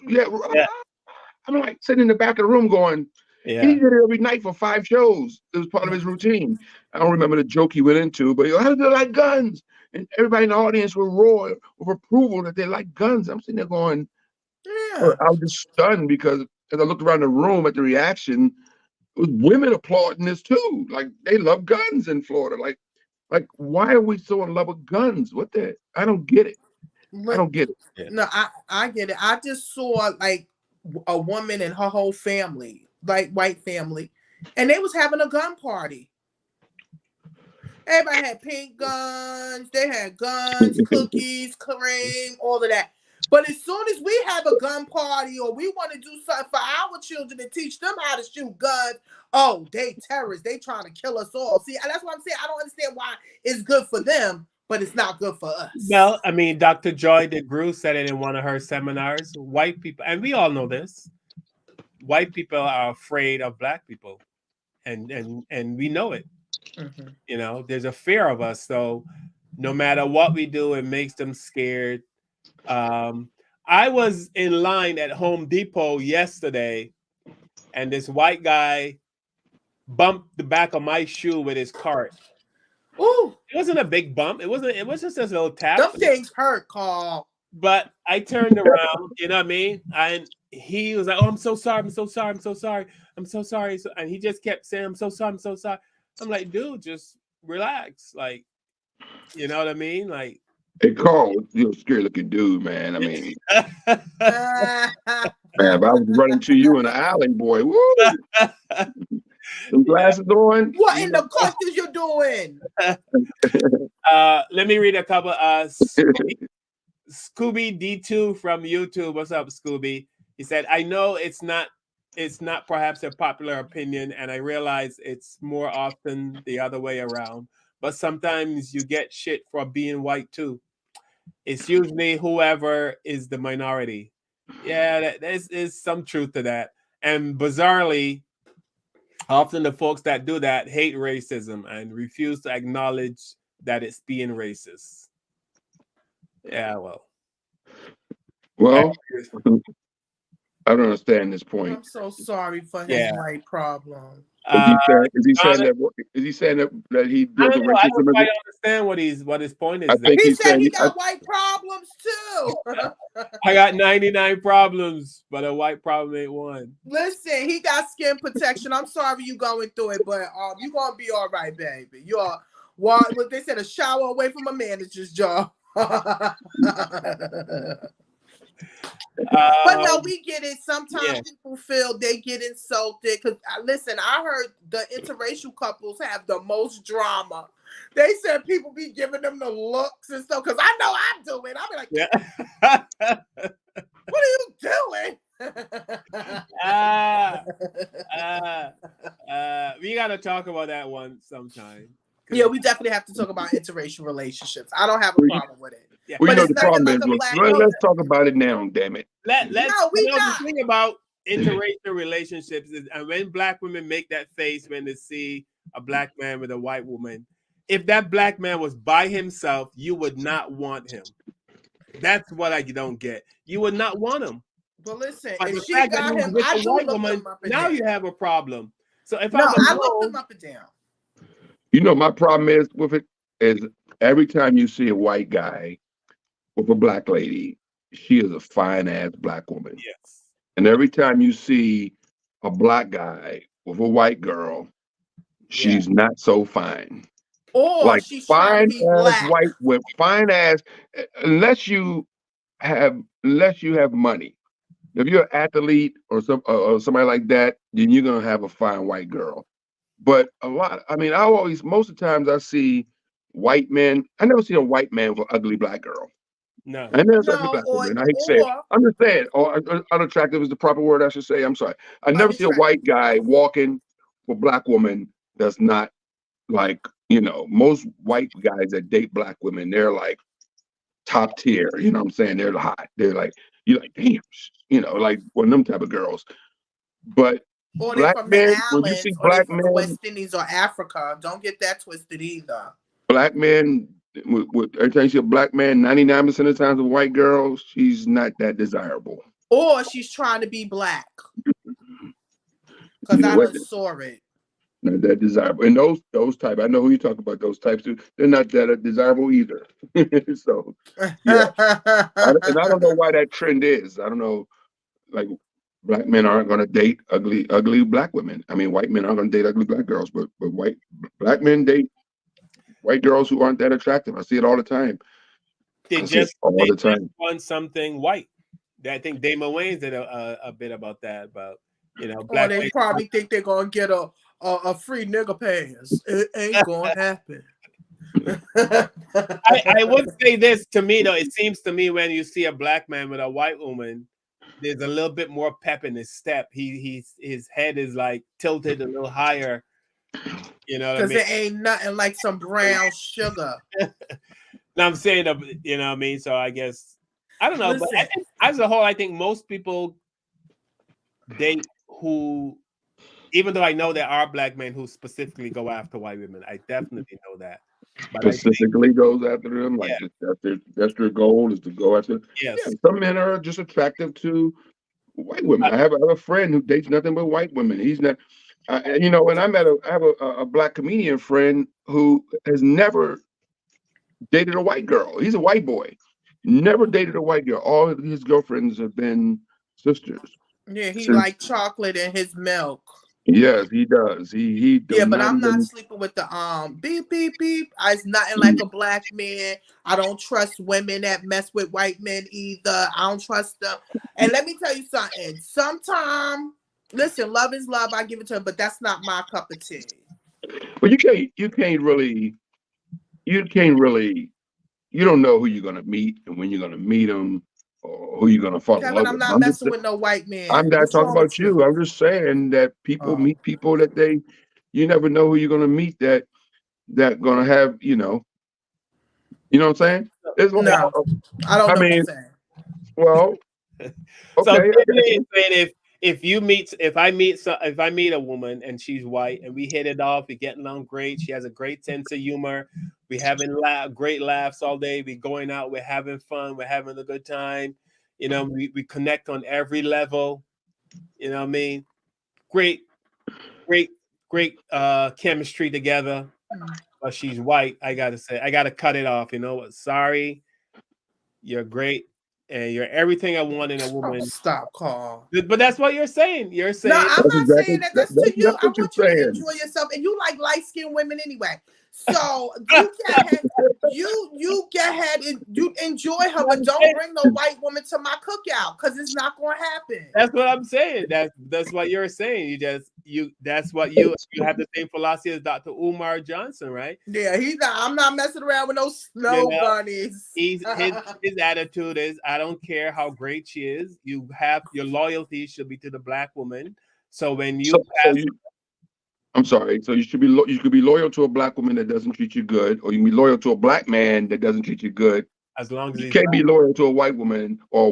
I'm like sitting in the back of the room going, he did it every night for 5 shows. It was part of his routine. I don't remember the joke he went into, but how do they like guns? And everybody in the audience would roar of approval that they like guns. I'm sitting there going, I was just stunned because as I looked around the room at the reaction, it was women applauding this too. Like they love guns in Florida. Like why are we so in love with guns? I don't get it. I don't get it. Yeah. No, I get it. I just saw like a woman and her whole family, like white family, and they was having a gun party. Everybody had pink guns, they had guns, cookies, cream, all of that. But as soon as we have a gun party or we want to do something for our children and teach them how to shoot guns, oh, they terrorists, they trying to kill us all. See, that's what I'm saying. I don't understand why it's good for them, but it's not good for us. Well, Dr. Joy DeGruy said it in one of her seminars. White people, and we all know this, white people are afraid of black people. And we know it. Mm-hmm. There's a fear of us. So no matter what we do, it makes them scared. I was in line at Home Depot yesterday, and this white guy bumped the back of my shoe with his cart. Ooh. It wasn't a big bump. It was just a little tap. Some things hurt, Carl. But I turned around, you know what I mean? And he was like, "Oh, I'm so sorry. I'm so sorry. I'm so sorry. I'm so sorry." And he just kept saying, "I'm so sorry. I'm so sorry." I'm like, dude, just relax. Like, you know what I mean? Like, hey, Carl, you're a scary looking dude, man. I mean, man, if I was running to you in the alley, boy, woo. Some glasses on. What in the fuck is you doing? Let me read a couple. Scooby D2 from YouTube. What's up, Scooby? He said, I know it's not perhaps a popular opinion, and I realize it's more often the other way around. But sometimes you get shit for being white too. It's usually whoever is the minority. Yeah, there's some truth to that. And bizarrely, often the folks that do that hate racism and refuse to acknowledge that it's being racist. Yeah, well, I don't understand this point. I'm so sorry for his white problem. Is he saying that he deals with racism? I don't quite understand what his point is. He said he got white problems too. I got 99 problems, but a white problem ain't one. Listen, he got skin protection. I'm sorry you going through it, but you're gonna be all right, baby. You're what they said, a shower away from a manager's job. But no, we get it. Sometimes people feel they get insulted because listen, I heard the interracial couples have the most drama. They said people be giving them the looks and stuff because I know I'm doing. I'll be like, what are you doing? We gotta talk about that one sometime. Yeah, we definitely have to talk about interracial relationships. I don't have a problem with it. Yeah. Well, you know the problem is. Let's talk about it now, damn it. The thing about interracial relationships is, and when black women make that face when they see a black man with a white woman, if that black man was by himself, you would not want him. That's what I don't get. You would not want him. But listen, but if she got him, I do look him up and down. You have a problem. So if I looked him up and down. You know, my problem is with it is every time you see a white guy with a black lady, she is a fine ass black woman. Yes. And every time you see a black guy with a white girl, she's not so fine. Or like she's fine ass black. White with fine ass, unless you have money. If you're an athlete or somebody like that, then you're gonna have a fine white girl. But most of the times I see white men. I never see a white man with an ugly black girl. No. I never see a black woman. I hate to say it. I'm just saying, unattractive is the proper word I should say. I'm sorry. I never see a white guy walking with a black woman that's not like, most white guys that date black women, they're like top tier. You know what I'm saying? They're hot. They're like, you're like, damn, like one of them type of girls. But or black from men, the when you islands, see or black from men, the West Indies or Africa, don't get that twisted either. Black men, every time you see a black man, 99% of the times with white girls, she's not that desirable. Or she's trying to be black. Because I done saw it. Not that desirable. And those type, I know who you talk about, those types too. They're not that desirable either. So, yeah. And I don't know why that trend is. I don't know, like, black men aren't going to date ugly black women. I mean, white men aren't going to date ugly black girls, but black men date white girls who aren't that attractive. I see it all the time. They just want something white. I think Damon Wayans did a bit about that. About black. Or they probably think they're gonna get a free nigga pass. It ain't gonna happen. I would say this to me though. It seems to me when you see a black man with a white woman, there's a little bit more pep in his step. His head is like tilted a little higher. You know what I mean? Because it ain't nothing like some brown sugar. No, I'm saying, you know what I mean? So I guess, I don't know. Listen, but as a whole, I think most people date who, even though I know there are black men who specifically go after white women, I definitely know that. But specifically goes after them, like that's their goal is to go after. Yes. Yeah, some men are just attractive to white women. I have a friend who dates nothing but white women. He's not, and I have a black comedian friend who has never dated a white girl. He's a white boy, never dated a white girl. All of his girlfriends have been sisters. Yeah, he like chocolate in his milk. Yes, he does. He does. Yeah, but I'm not sleeping with the beep beep beep. It's nothing like a black man. I don't trust women that mess with white men either. I don't trust them. And let me tell you something. Sometimes Listen, love is love. I give it to her, but that's not my cup of tea. But you can't really, you don't know who you're gonna meet and when you're gonna meet them or who you're gonna fall in Kevin, love I'm with. not messing with no white man. I'm not What's talking wrong about with you. I'm just saying that people meet people that you never know who you're gonna meet that gonna have, you know what I'm saying? No, I don't know what you're saying. Well, So okay. Tiffany is saying if I meet a woman and she's white and we hit it off, we get along great, she has a great sense of humor, we having great laughs all day, we going out, we're having fun, we're having a good time, you know, we connect on every level, you know what I mean? Great chemistry together. But she's white. I gotta cut it off. You know what? Sorry, you're great, and you're everything I want in a woman. Stop, Carl. But that's what you're saying. You're saying no, I'm not saying that. That's to you. I what want you're you to saying. enjoy yourself, and you like light-skinned women anyway. So you get ahead, you get ahead and you enjoy her, but don't bring no white woman to my cookout because it's not going to happen. That's what I'm saying. That's what you're saying. That's what you have the same philosophy as Dr. Umar Johnson, right? Yeah, I'm not messing around with no snow bunnies. His attitude is, I don't care how great she is. You have your loyalty should be to the black woman. So when you I'm sorry. So you should be loyal to a black woman that doesn't treat you good, or you can be loyal to a black man that doesn't treat you good. As long as you can't be loyal to a white woman or a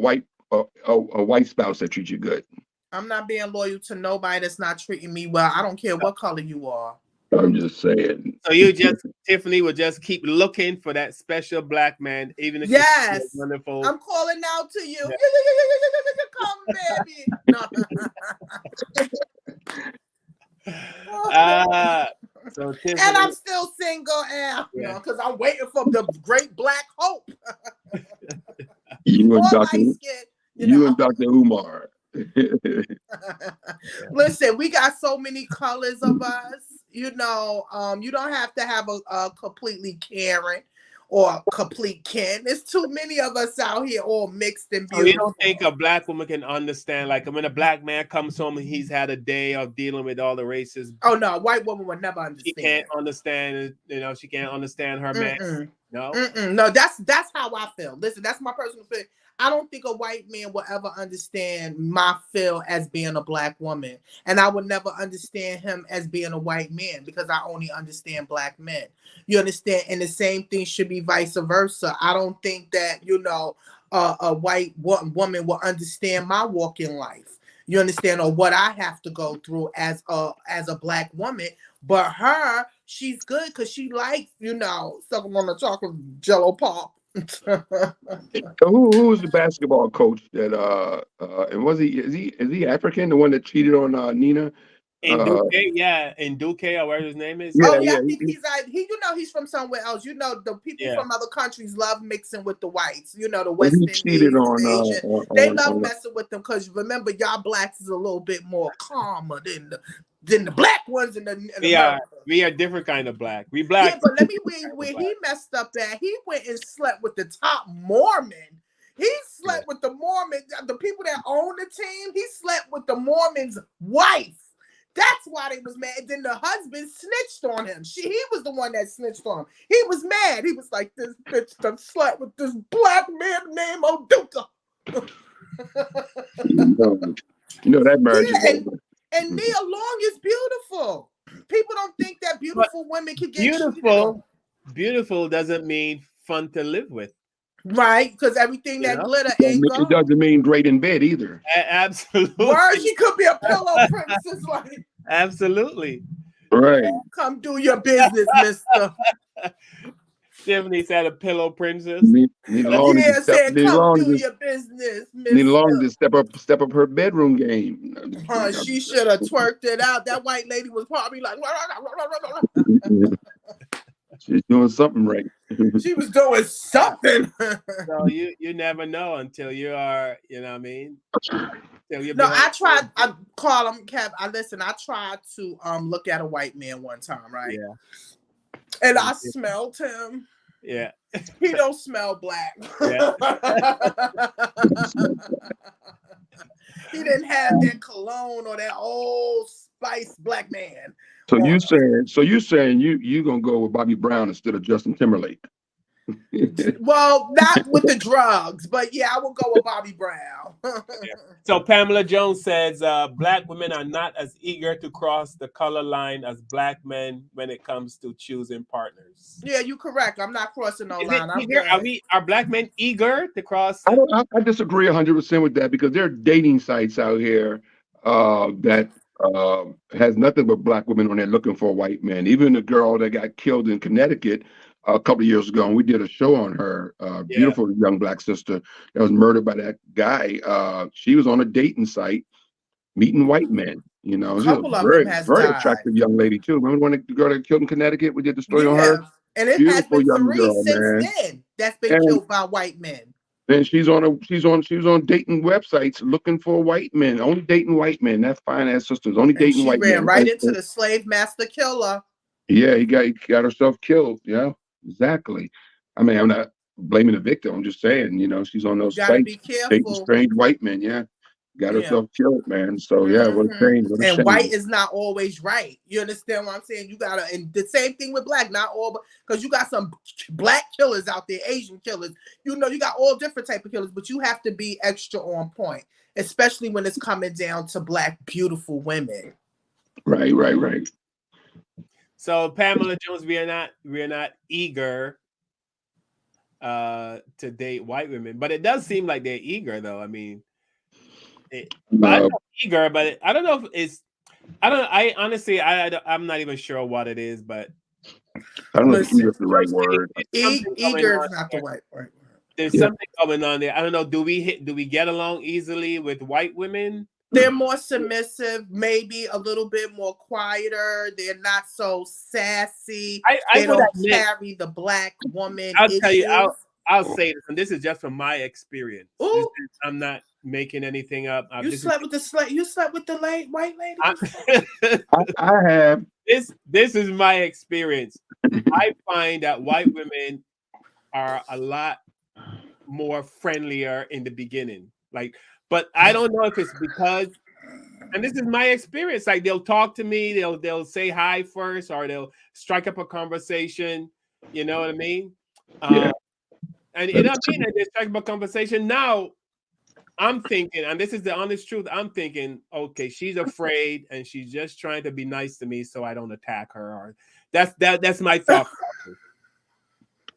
white spouse that treats you good. I'm not being loyal to nobody that's not treating me well. I don't care what color you are. I'm just saying. So Tiffany would just keep looking for that special black man, even if yes, he's wonderful. I'm calling out to you. Yeah. Come, baby. No. So Tiffany, and I'm still single, and because I'm waiting for the great black hope. You and Dr. Umar. Listen, we got so many colors of us. You know, you don't have to have a completely Karen or complete Ken. There's too many of us out here all mixed and beautiful. You don't think a black woman can understand, like when a black man comes home and he's had a day of dealing with all the races? Oh no, a white woman would never understand. She can't understand, she can't understand her man. No, no, that's how I feel. Listen, that's my personal feeling. I don't think a white man will ever understand my feel as being a black woman. And I would never understand him as being a white man because I only understand black men. You understand? And the same thing should be vice versa. I don't think that, a white woman will understand my walk in life. You understand? Or what I have to go through as a black woman. But her, she's good because she likes, sucking on the chocolate Jello pop. Who's the basketball coach that and is he African, the one that cheated on Nina? Nduke, or whatever his name is. I think he's from somewhere else. The people from other countries love mixing with the whites. The West Indies, they love messing with them because remember, y'all blacks is a little bit more calmer than the black ones in the we are different kind of black. We black. Yeah, but let me where he messed up at. He went and slept with the top Mormon. He slept with the Mormon, the people that own the team. He slept with the Mormon's wife. That's why they was mad. And then the husband snitched on him. He was the one that snitched on him. He was mad. He was like, this bitch done slept with this black man named Oduka. That marriage. And Nia Long is beautiful. People don't think that beautiful women can get beautiful. Beautiful doesn't mean fun to live with. Right, because everything that glitter ain't gold. It doesn't mean great in bed either. Absolutely. Word, she could be a pillow princess. Like, absolutely. Right. Come do your business, mister. Tiffany said a pillow princess. Come do your business, mister. Need long to step up her bedroom game. She should have twerked it out. That white lady was probably like, she's doing something right. She was doing something. So you never know until you are, you know what I mean? I tried. I call him Kev. I tried to look at a white man one time, right? Yeah. And I smelled him. Yeah. He don't smell black. Yeah. He didn't have that cologne or that Old Spice black man. So on you saying you gonna go with Bobby Brown instead of Justin Timberlake? Well, not with the drugs, but yeah, I would go with Bobby Brown. So Pamela Jones says black women are not as eager to cross the color line as black men when it comes to choosing partners. Yeah, you're correct. I'm not crossing no Is line. it I'm eager? good. Are black men eager to cross? I disagree 100% with that, because there are dating sites out here that has nothing but black women on there looking for white men. Even the girl that got killed in Connecticut a couple of years ago, and we did a show on her, beautiful young black sister that was murdered by that guy. She was on a dating site meeting white men. You know, she's a very attractive young lady too. Remember when the girl that killed in Connecticut? We did the story on her. And it has been three since then that's been killed by white men. And she was on dating websites looking for white men, only dating white men. That fine ass sister's only dating white men. She ran right into the slave master killer. Yeah, he got herself killed. Yeah, exactly. I mean, I'm not blaming the victim. I'm just saying, you know, she's on those sites dating strange white men. Yeah. Got herself killed, man. So yeah, what a shame. What a shame. White is not always right. You understand what I'm saying? You gotta, and the same thing with black, not all, but because you got some black killers out there, Asian killers. You know, you got all different type of killers, but you have to be extra on point, especially when it's coming down to black beautiful women. Right. So Pamela Jones, we are not eager to date white women, but it does seem like they're eager, though. I mean. I'm not eager, but I don't know if it's. I honestly, I'm not even sure what it is, but I don't know if eager is the right word. Eager is not the right word. There's something going on there. I don't know. Do we get along easily with white women? They're more submissive, maybe a little bit more quieter. They're not so sassy. They don't carry the black woman. I'll tell you. I'll say this, and this is just from my experience. I'm not making anything up. You slept with the white lady. I have. This is my experience. I find that white women are a lot more friendlier in the beginning. But I don't know if it's because, and this is my experience. Like they'll talk to me, they'll say hi first, or they'll strike up a conversation. You know what I mean? Yeah. And you know what I mean? And they strike up a conversation. Now I'm thinking, and this is the honest truth, I'm thinking, okay, she's afraid and she's just trying to be nice to me so I don't attack her. Or that's my thought process.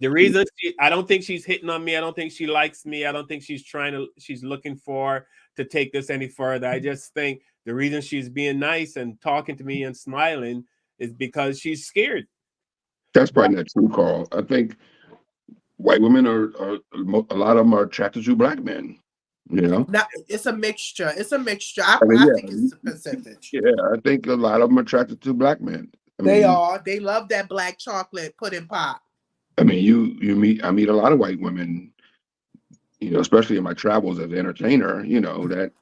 The reason I don't think she's hitting on me, I don't think she likes me, I don't think she's looking to take this any further. I just think the reason she's being nice and talking to me and smiling is because she's scared. That's probably not true, Carl. I think white women are a lot of them are attracted to black men. You know, it's a mixture. I think it's a percentage. Yeah, I think a lot of them are attracted to black men. They love that black chocolate pudding pop. I mean, I meet a lot of white women, you know, especially in my travels as an entertainer, you know, that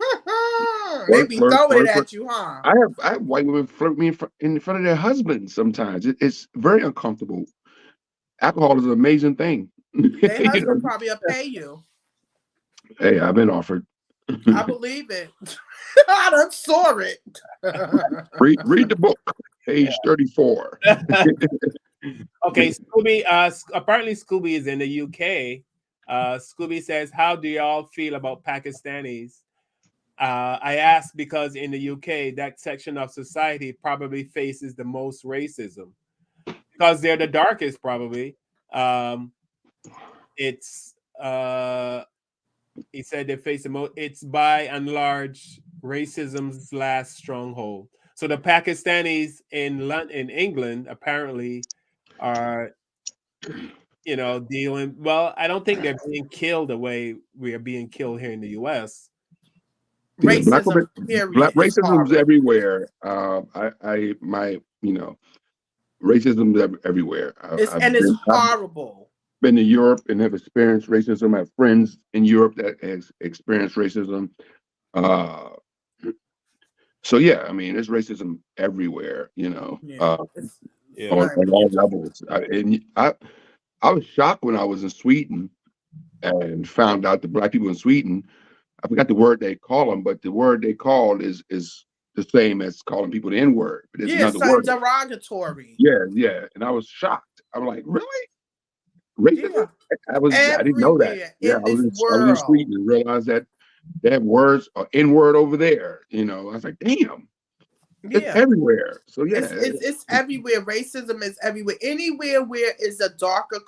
they be throwing it at you, huh? I have white women flirt me in front of their husbands sometimes. It's very uncomfortable. Alcohol is an amazing thing. Their husband probably will pay you. Hey, I've been offered. I believe it. I done saw it. read the book, page 34. Okay, Scooby. Apparently, Scooby is in the UK. Scooby says, "How do y'all feel about Pakistanis?" I ask because in the UK, that section of society probably faces the most racism because they're the darkest, probably. He said they face the most. It's by and large racism's last stronghold. So the Pakistanis in England apparently are, you know, dealing. Well, I don't think they're being killed the way we are being killed here in the U.S. Racism is everywhere. Racism everywhere. It's horrible. Been to Europe and have experienced racism. I have friends in Europe that has experienced racism. So yeah, I mean, there's racism everywhere, you know, on all levels. I was shocked when I was in Sweden and found out the black people in Sweden I forgot the word they call them, but the word they called is the same as calling people the N-word, but it's Yeah, another something word. derogatory. Yeah, yeah. And I was shocked. I'm like, really? Racism? Yeah. I didn't know that. Everywhere Yeah, in this I was in world. Sweden and realized that they have words or N-word over there. You know, I was like, damn, it's Yeah. everywhere. So yeah, It's everywhere. Racism is everywhere. Anywhere where is a darker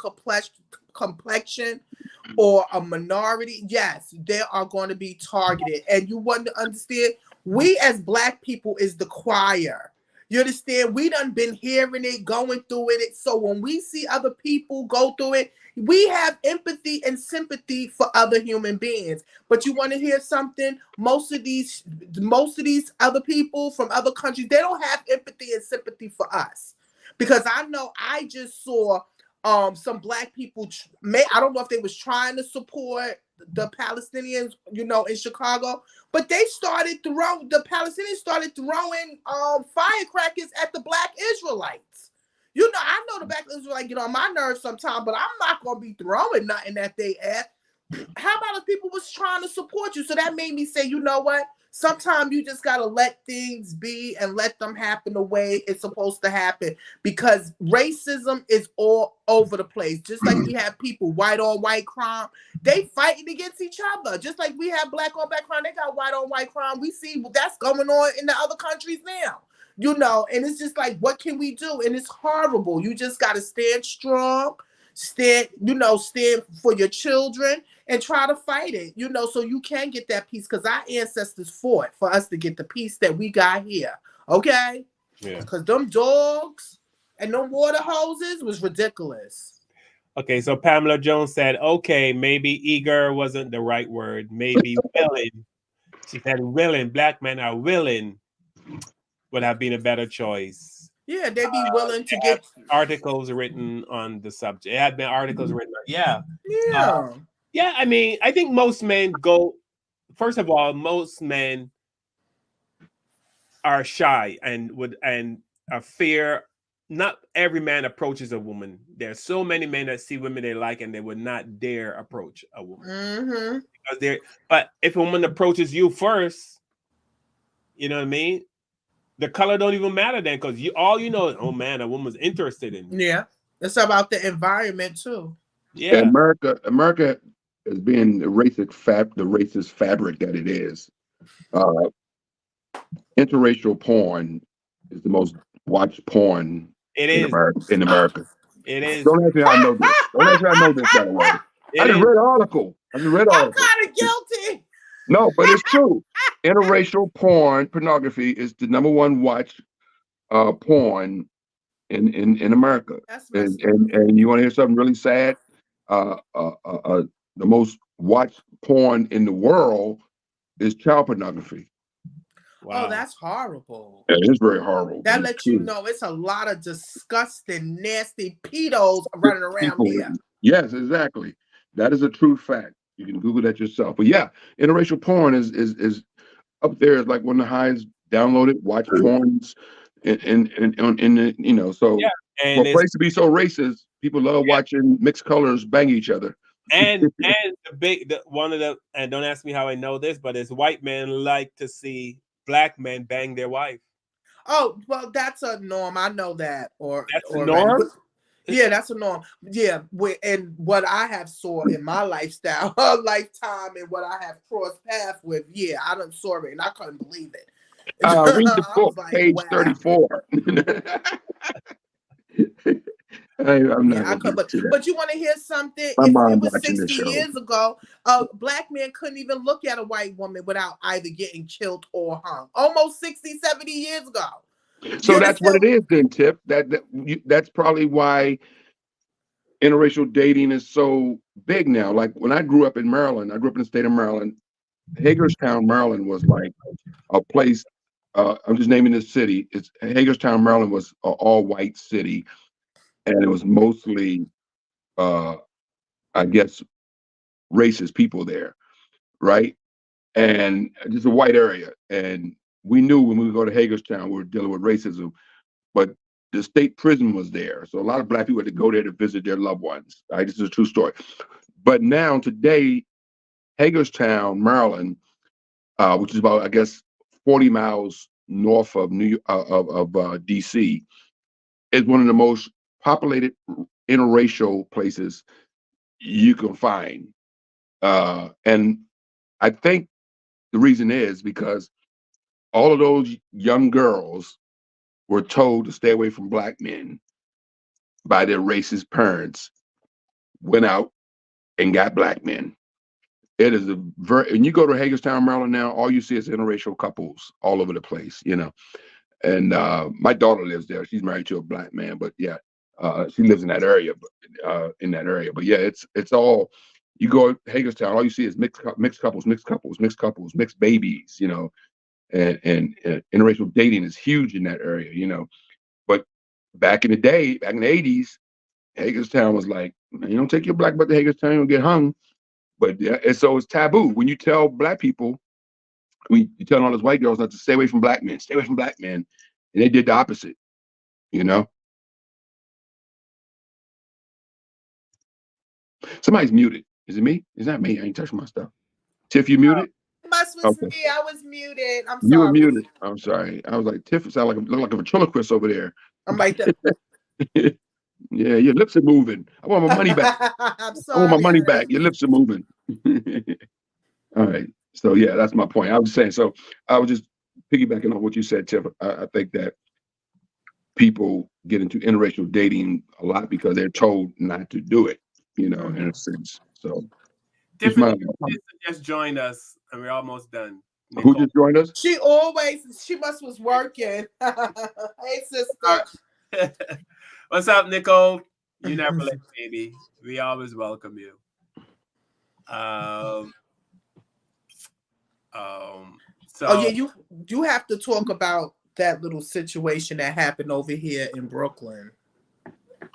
complexion or a minority, yes, they are going to be targeted. And you want to understand, we as Black people is the choir. You understand? We done been hearing it, going through it. So when we see other people go through it, we have empathy and sympathy for other human beings. But you want to hear something? Most of these other people from other countries, they don't have empathy and sympathy for us. Because I know I just saw some Black people, I don't know if they was trying to support the Palestinians, you know, in Chicago, but the Palestinians started throwing firecrackers at the Black Israelites. You know, I know the Black Israelites get on my nerves sometimes, but I'm not gonna be throwing nothing at they ass. How about if people was trying to support you? So that made me say, you know what? Sometimes you just gotta let things be and let them happen the way it's supposed to happen, because racism is all over the place. Just like we have people white on white crime, they fighting against each other. Just like we have black on black crime, they got white on white crime. We see that's going on in the other countries now. You know, and it's just like, what can we do? And it's horrible. You just gotta stand strong, stand for your children and try to fight it, you know, so you can get that peace, because our ancestors fought for us to get the peace that we got here. Okay? Yeah. Because them dogs and them water hoses was ridiculous. Okay, so Pamela Jones said, okay, maybe eager wasn't the right word. Maybe willing. She said willing. Black men are willing would have been a better choice. Yeah, they be willing to get articles written on the subject. It had been articles written. Yeah. Yeah. Yeah, I mean, I think most men go. First of all, most men are shy and a fear. Not every man approaches a woman. There's so many men that see women they like and they would not dare approach a woman. Mm-hmm. But if a woman approaches you first, you know what I mean? The color don't even matter then, because all you know is, oh man, a woman's interested in me. Yeah, it's about the environment too. Yeah, America as being the racist fabric that it is. Interracial porn is the most watched porn in America. It is. Don't ask me how I know this. Don't ask me how I know this, by the way. I just read an article. I'm kind of guilty. No, but it's true. Interracial pornography is the #1 watched porn in America. And you want to hear something really sad? The most watched porn in the world is child pornography. Wow. Oh, that's horrible. Yeah, it's very horrible. That lets you know it's a lot of disgusting, nasty pedos running around here. Yes, exactly. That is a true fact. You can Google that yourself. But yeah, interracial porn is up there. It's like one of the highest downloaded watched porns in the, you know, so yeah, for a place to be so racist, people love watching mixed colors bang each other. And and don't ask me how I know this, but as white men like to see black men bang their wife. Oh, well, that's a norm. I know that. That's a norm? Yeah, that's a norm. Yeah, and what I have saw in my lifetime and what I have crossed paths with, yeah, I done saw it and I couldn't believe it. Read the book, page 34. I'm not but you want to hear something? If it was 60 years ago, a black man couldn't even look at a white woman without either getting killed or hung. Almost 60, 70 years ago. So that's what it is then, Tip. That's probably why interracial dating is so big now. Like when I grew up in Maryland, I grew up in the state of Maryland. Hagerstown, Maryland was like a place. I'm just naming this city. It's Hagerstown, Maryland was an all-white city. And it was mostly, I guess, racist people there, right? And just a white area. And we knew when we would go to Hagerstown, we were dealing with racism, but the state prison was there. So a lot of black people had to go there to visit their loved ones. Right? This is a true story. But now, today, Hagerstown, Maryland, which is about, I guess, 40 miles north of DC, is one of the most populated interracial places you can find. And I think the reason is because all of those young girls were told to stay away from black men by their racist parents, went out and got black men. It is when you go to Hagerstown, Maryland now, all you see is interracial couples all over the place, you know. And my daughter lives there. She's married to a black man, but yeah, she lives in that area. But yeah, it's all, you go to Hagerstown, all you see is mixed couples, mixed babies, you know, and interracial dating is huge in that area, you know. But back in the day, back in the 80s, Hagerstown was like, you don't take your black butt to Hagerstown, you'll get hung. But yeah, and so it's taboo. When you tell black people, you tell all those white girls not to stay away from black men, and they did the opposite, you know. Somebody's muted. Is it me? Is that me? I ain't touching my stuff. Tiff, you muted? Must was me. I was muted. I'm sorry. You were muted. I'm sorry. I was like, Tiff sound look like a ventriloquist over there. I'm like that. Yeah, your lips are moving. I want my money back. I'm sorry. I want my money back. Your lips are moving. All right. So yeah, that's my point. I was saying, so I was just piggybacking on what you said, Tiff. I think that people get into interracial dating a lot because they're told not to do it, you know, in a sense. So Tiffany just joined us and we're almost done. Nicole. Who just joined us? She was working. Hey, sister. What's up, Nicole? You never late, baby. We always welcome you. So oh yeah, you have to talk about that little situation that happened over here in Brooklyn.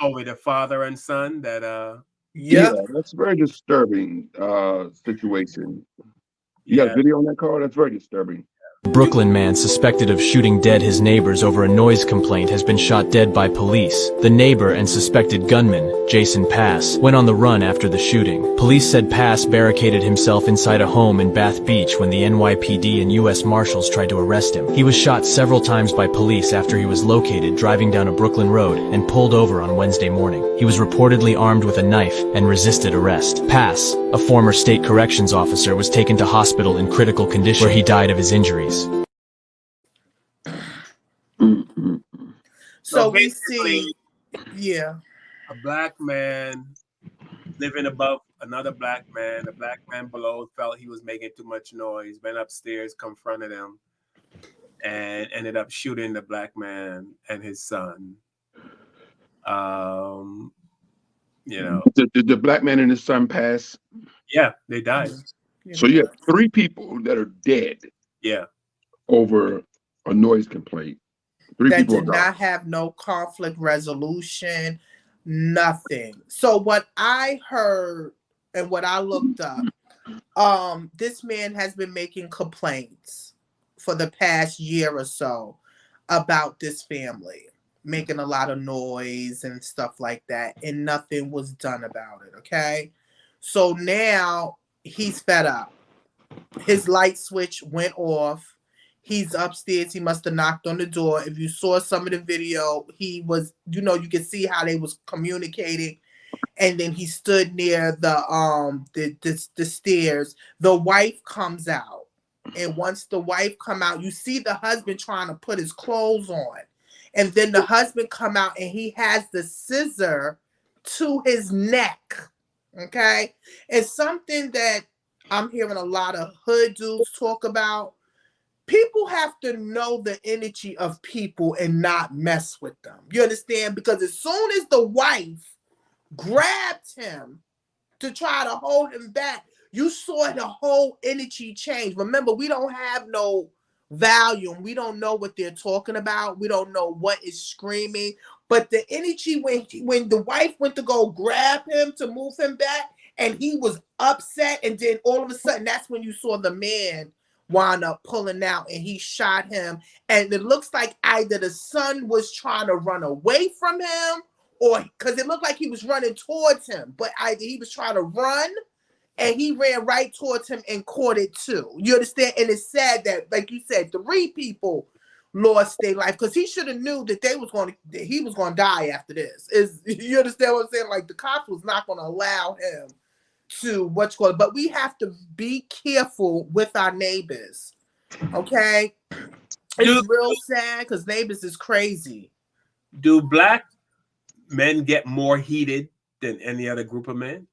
Oh, with the father and son that yeah, that's a very disturbing situation. You got a video on that, Carl? That's very disturbing. Brooklyn man suspected of shooting dead his neighbors over a noise complaint has been shot dead by police. The neighbor and suspected gunman, Jason Pass, went on the run after the shooting. Police said Pass barricaded himself inside a home in Bath Beach when the NYPD and U.S. Marshals tried to arrest him. He was shot several times by police after he was located driving down a Brooklyn road and pulled over on Wednesday morning. He was reportedly armed with a knife and resisted arrest. Pass, a former state corrections officer, was taken to hospital in critical condition where he died of his injuries. So we see, yeah, a black man living above another black man. The black man below felt he was making too much noise, went upstairs, confronted him, and ended up shooting the black man and his son. You know, did the black man and his son pass? Yeah, they died. So you have 3 people that are dead. Yeah, over a noise complaint. 3 that people did not have no conflict resolution, nothing. So what I heard and what I looked up, this man has been making complaints for the past year or so about this family, making a lot of noise and stuff like that, and nothing was done about it, okay? So now he's fed up. His light switch went off. He's upstairs. He must have knocked on the door. If you saw some of the video, he was, you know, you could see how they was communicating. And then he stood near the stairs. The wife comes out. And once the wife come out, you see the husband trying to put his clothes on. And then the husband come out and he has the scissor to his neck. Okay? It's something that I'm hearing a lot of hood dudes talk about. People have to know the energy of people and not mess with them. You understand? Because as soon as the wife grabbed him to try to hold him back, you saw the whole energy change. Remember, we don't have no volume. We don't know what they're talking about. We don't know what is screaming. But the energy when the wife went to go grab him to move him back, and he was upset, and then all of a sudden, that's when you saw the man wound up pulling out and he shot him. And it looks like either the son was trying to run away from him, or because it looked like he was running towards him, but either he was trying to run and he ran right towards him and caught it too. You understand? And it's sad that, like you said, 3 people lost their life because he should have knew that he was going to die after this. You understand what I'm saying? Like the cops was not going to allow him to but we have to be careful with our neighbors. Okay, it's real sad because neighbors is crazy. Do black men get more heated than any other group of men?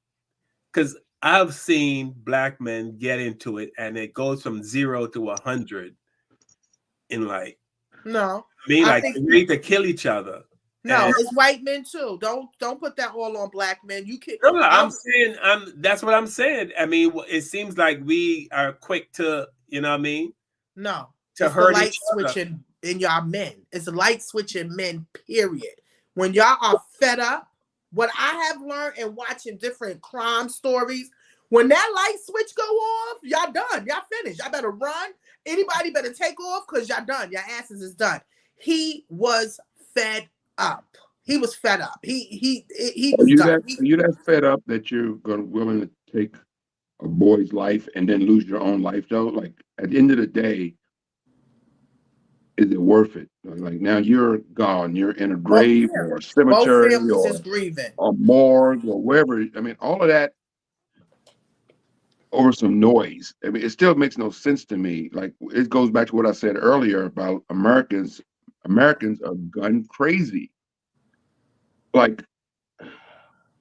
Because I've seen black men get into it and it goes from 0 to 100 in like ready to kill each other. No, it's white men too. Don't put that all on black men. You can. No, I'm saying that's what I'm saying. I mean, it seems like we are quick to, you know what I mean? No, to it's hurt the light each other. switching in y'all men. It's a light switching men. Period. When y'all are fed up, what I have learned in watching different crime stories, when that light switch go off, y'all done. Y'all finished. Y'all better run. Anybody better take off because y'all done. Your asses is done. He was fed up. He was fed up. He was done. Are you that fed up that you're willing to take a boy's life and then lose your own life though? Like at the end of the day, is it worth it? Like now you're gone. You're in a grave or a cemetery or morgue or wherever. I mean, all of that over some noise. I mean, it still makes no sense to me. Like it goes back to what I said earlier about Americans. Americans are gun crazy. Like,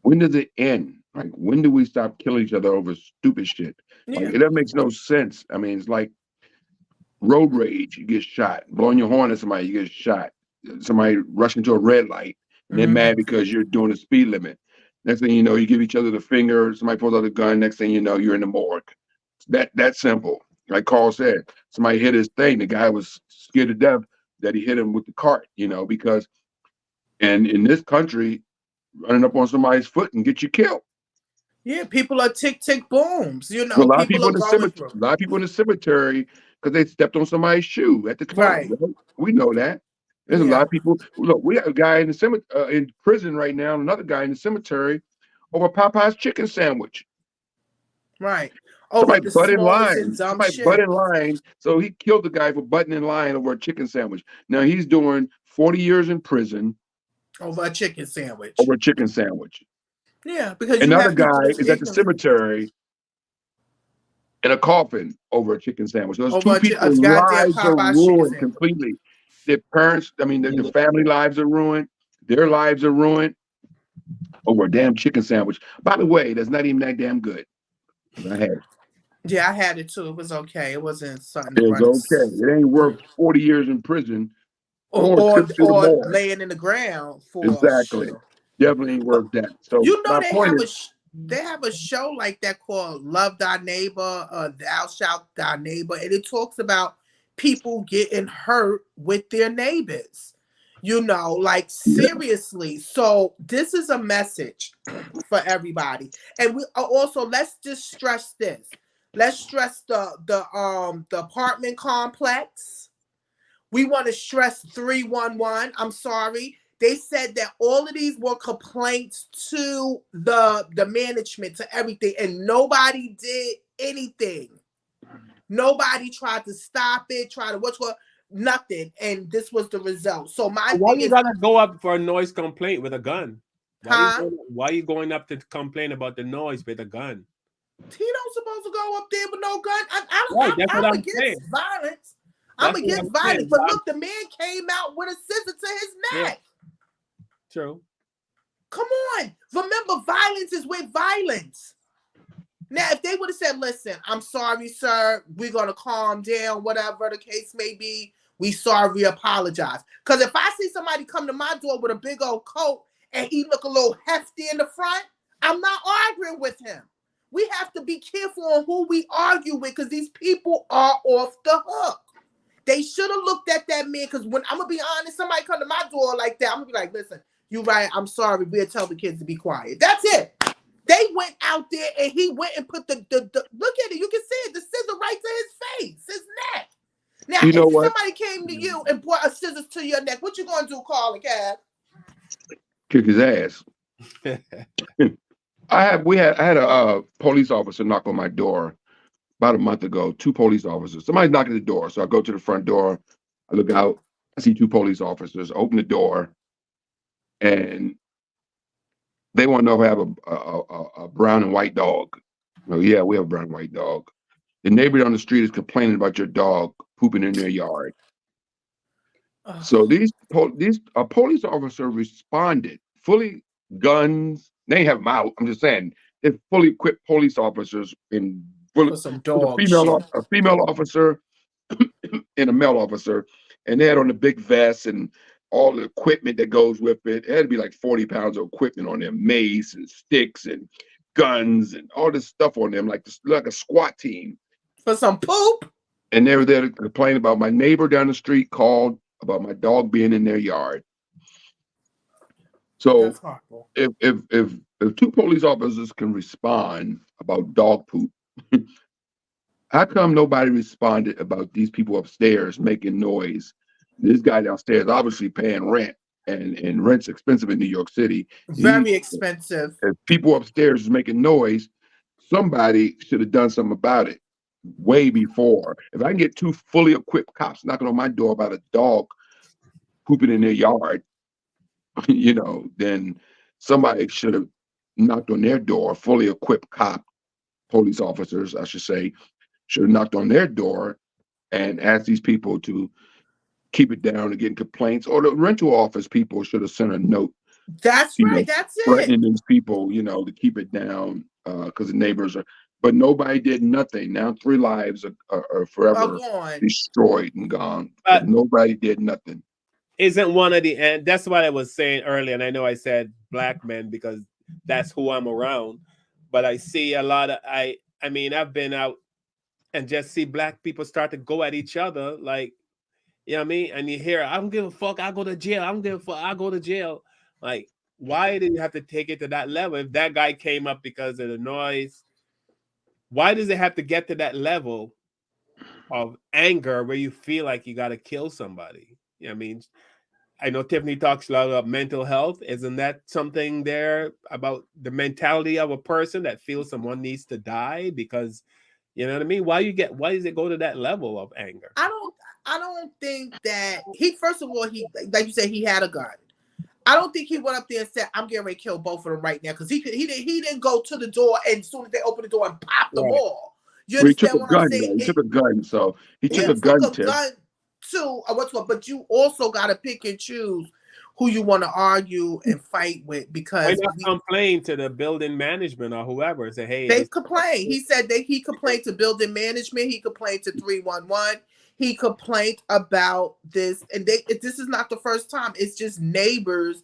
when does it end? Like, when do we stop killing each other over stupid shit? Like, that makes no sense. I mean, it's like road rage. You get shot. Blowing your horn at somebody, you get shot. Somebody rushing to a red light, and they're mad because you're doing the speed limit. Next thing you know, you give each other the finger. Somebody pulls out a gun. Next thing you know, you're in the morgue. That simple. Like Carl said, somebody hit his thing. The guy was scared to death that he hit him with the cart, because and in this country, running up on somebody's foot and get you killed. Yeah, people are tick booms. A lot of people in the cemetery because they stepped on somebody's shoe at the club. Right. We know that. There's a lot of people. Look, we have a guy in the cemetery, in prison right now, another guy in the cemetery over Popeye's chicken sandwich. Right. Somebody butt in line. Butt in line. So he killed the guy for butting in line over a chicken sandwich. Now he's doing 40 years in prison over a chicken sandwich. Yeah, because another guy is at the cemetery in a coffin over a chicken sandwich. Those two people's lives are ruined completely. Their parents, their family lives are ruined. Their lives are ruined over a damn chicken sandwich. By the way, that's not even that damn good. I had it. Yeah, I had it too. It was okay. It wasn't something. It was okay. It ain't worth 40 years in prison or laying in the ground for. Exactly. Definitely ain't worth that. So they have a show like that called Love Thy Neighbor, Thou Shalt Thy Neighbor, and it talks about people getting hurt with their neighbors. Like seriously. So this is a message for everybody. And we also, let's just stress this. Let's stress the apartment complex. We want to stress 311. I'm sorry. They said that all of these were complaints to the management, to everything, and nobody did anything. Nobody tried to stop it, nothing, and this was the result. So why you gotta go up for a noise complaint with a gun? Why are you going up to complain about the noise with a gun? He don't supposed to go up there with no gun. I'm against violence. I'm against violence. But look, the man came out with a scissor to his neck. Yeah. True. Come on. Remember, violence is with violence. Now, if they would have said, listen, I'm sorry, sir, we're going to calm down, whatever the case may be, we sorry, we apologize. Because if I see somebody come to my door with a big old coat and he look a little hefty in the front, I'm not arguing with him. We have to be careful on who we argue with because these people are off the hook. They should have looked at that man because when I'm going to be honest, somebody come to my door like that, I'm going to be like, listen, you're right, I'm sorry, we'll tell the kids to be quiet. That's it. They went out there and he went and put the look at it, you can see it, the scissor right to his face, his neck. Now, if somebody came to you and brought a scissors to your neck, what you going to do, Carl and Cav? Kick his ass. I had a police officer knock on my door about a month ago. 2 police officers. Somebody's knocking at the door, so I go to the front door. I look out. I see 2 police officers. Open the door, and they want to know if I have a brown and white dog. Oh yeah, we have a brown and white dog. The neighbor down the street is complaining about your dog pooping in their yard. So these police officer responded, fully guns. They ain't have them out. I'm just saying, they're fully equipped police officers in For some dog shit. a female officer and a male officer, and they had on the big vests and all the equipment that goes with it. It had to be like 40 pounds of equipment on them, mace and sticks and guns and all this stuff on them, like a SWAT team. For some poop. And they were there to complain about my neighbor down the street called about my dog being in their yard. So if 2 police officers can respond about dog poop, how come nobody responded about these people upstairs making noise? This guy downstairs obviously paying rent, and rent's expensive in New York City. Very expensive. If people upstairs is making noise, somebody should have done something about it way before. If I can get 2 fully equipped cops knocking on my door about a dog pooping in their yard, then somebody should have knocked on their door. Fully equipped police officers, I should say, should have knocked on their door and asked these people to keep it down and getting complaints. Or the rental office people should have sent a note. That's right. That's it. Threatening these people, to keep it down because the neighbors are. But nobody did nothing. Now 3 lives are forever destroyed and gone. But nobody did nothing. Isn't one of the, and that's what I was saying earlier, and I know I said black men because that's who I'm around, but I see a lot of, I mean, I've been out and just see black people start to go at each other, like, you know what I mean? And you hear, I don't give a fuck, I go to jail, I don't give a fuck, I go to jail. Like, why did you have to take it to that level? If that guy came up because of the noise, why does it have to get to that level of anger where you feel like you got to kill somebody? You know what I mean? I know Tiffany talks a lot about mental health. Isn't that something there about the mentality of a person that feels someone needs to die? Because, you know what I mean? Why does it go to that level of anger? I don't think that first of all, like you said, he had a gun. I don't think he went up there and said, I'm getting ready to kill both of them right now. Because he didn't go to the door, and as soon as they opened the door and popped them all. You understand what I'm saying? He took a gun, so he took a gun too. But you also got to pick and choose who you want to argue and fight with, because why not complain to the building management or whoever? Say, hey, they complained. He said that he complained to building management. He complained to 311. He complained about this, and this is not the first time. It's just neighbors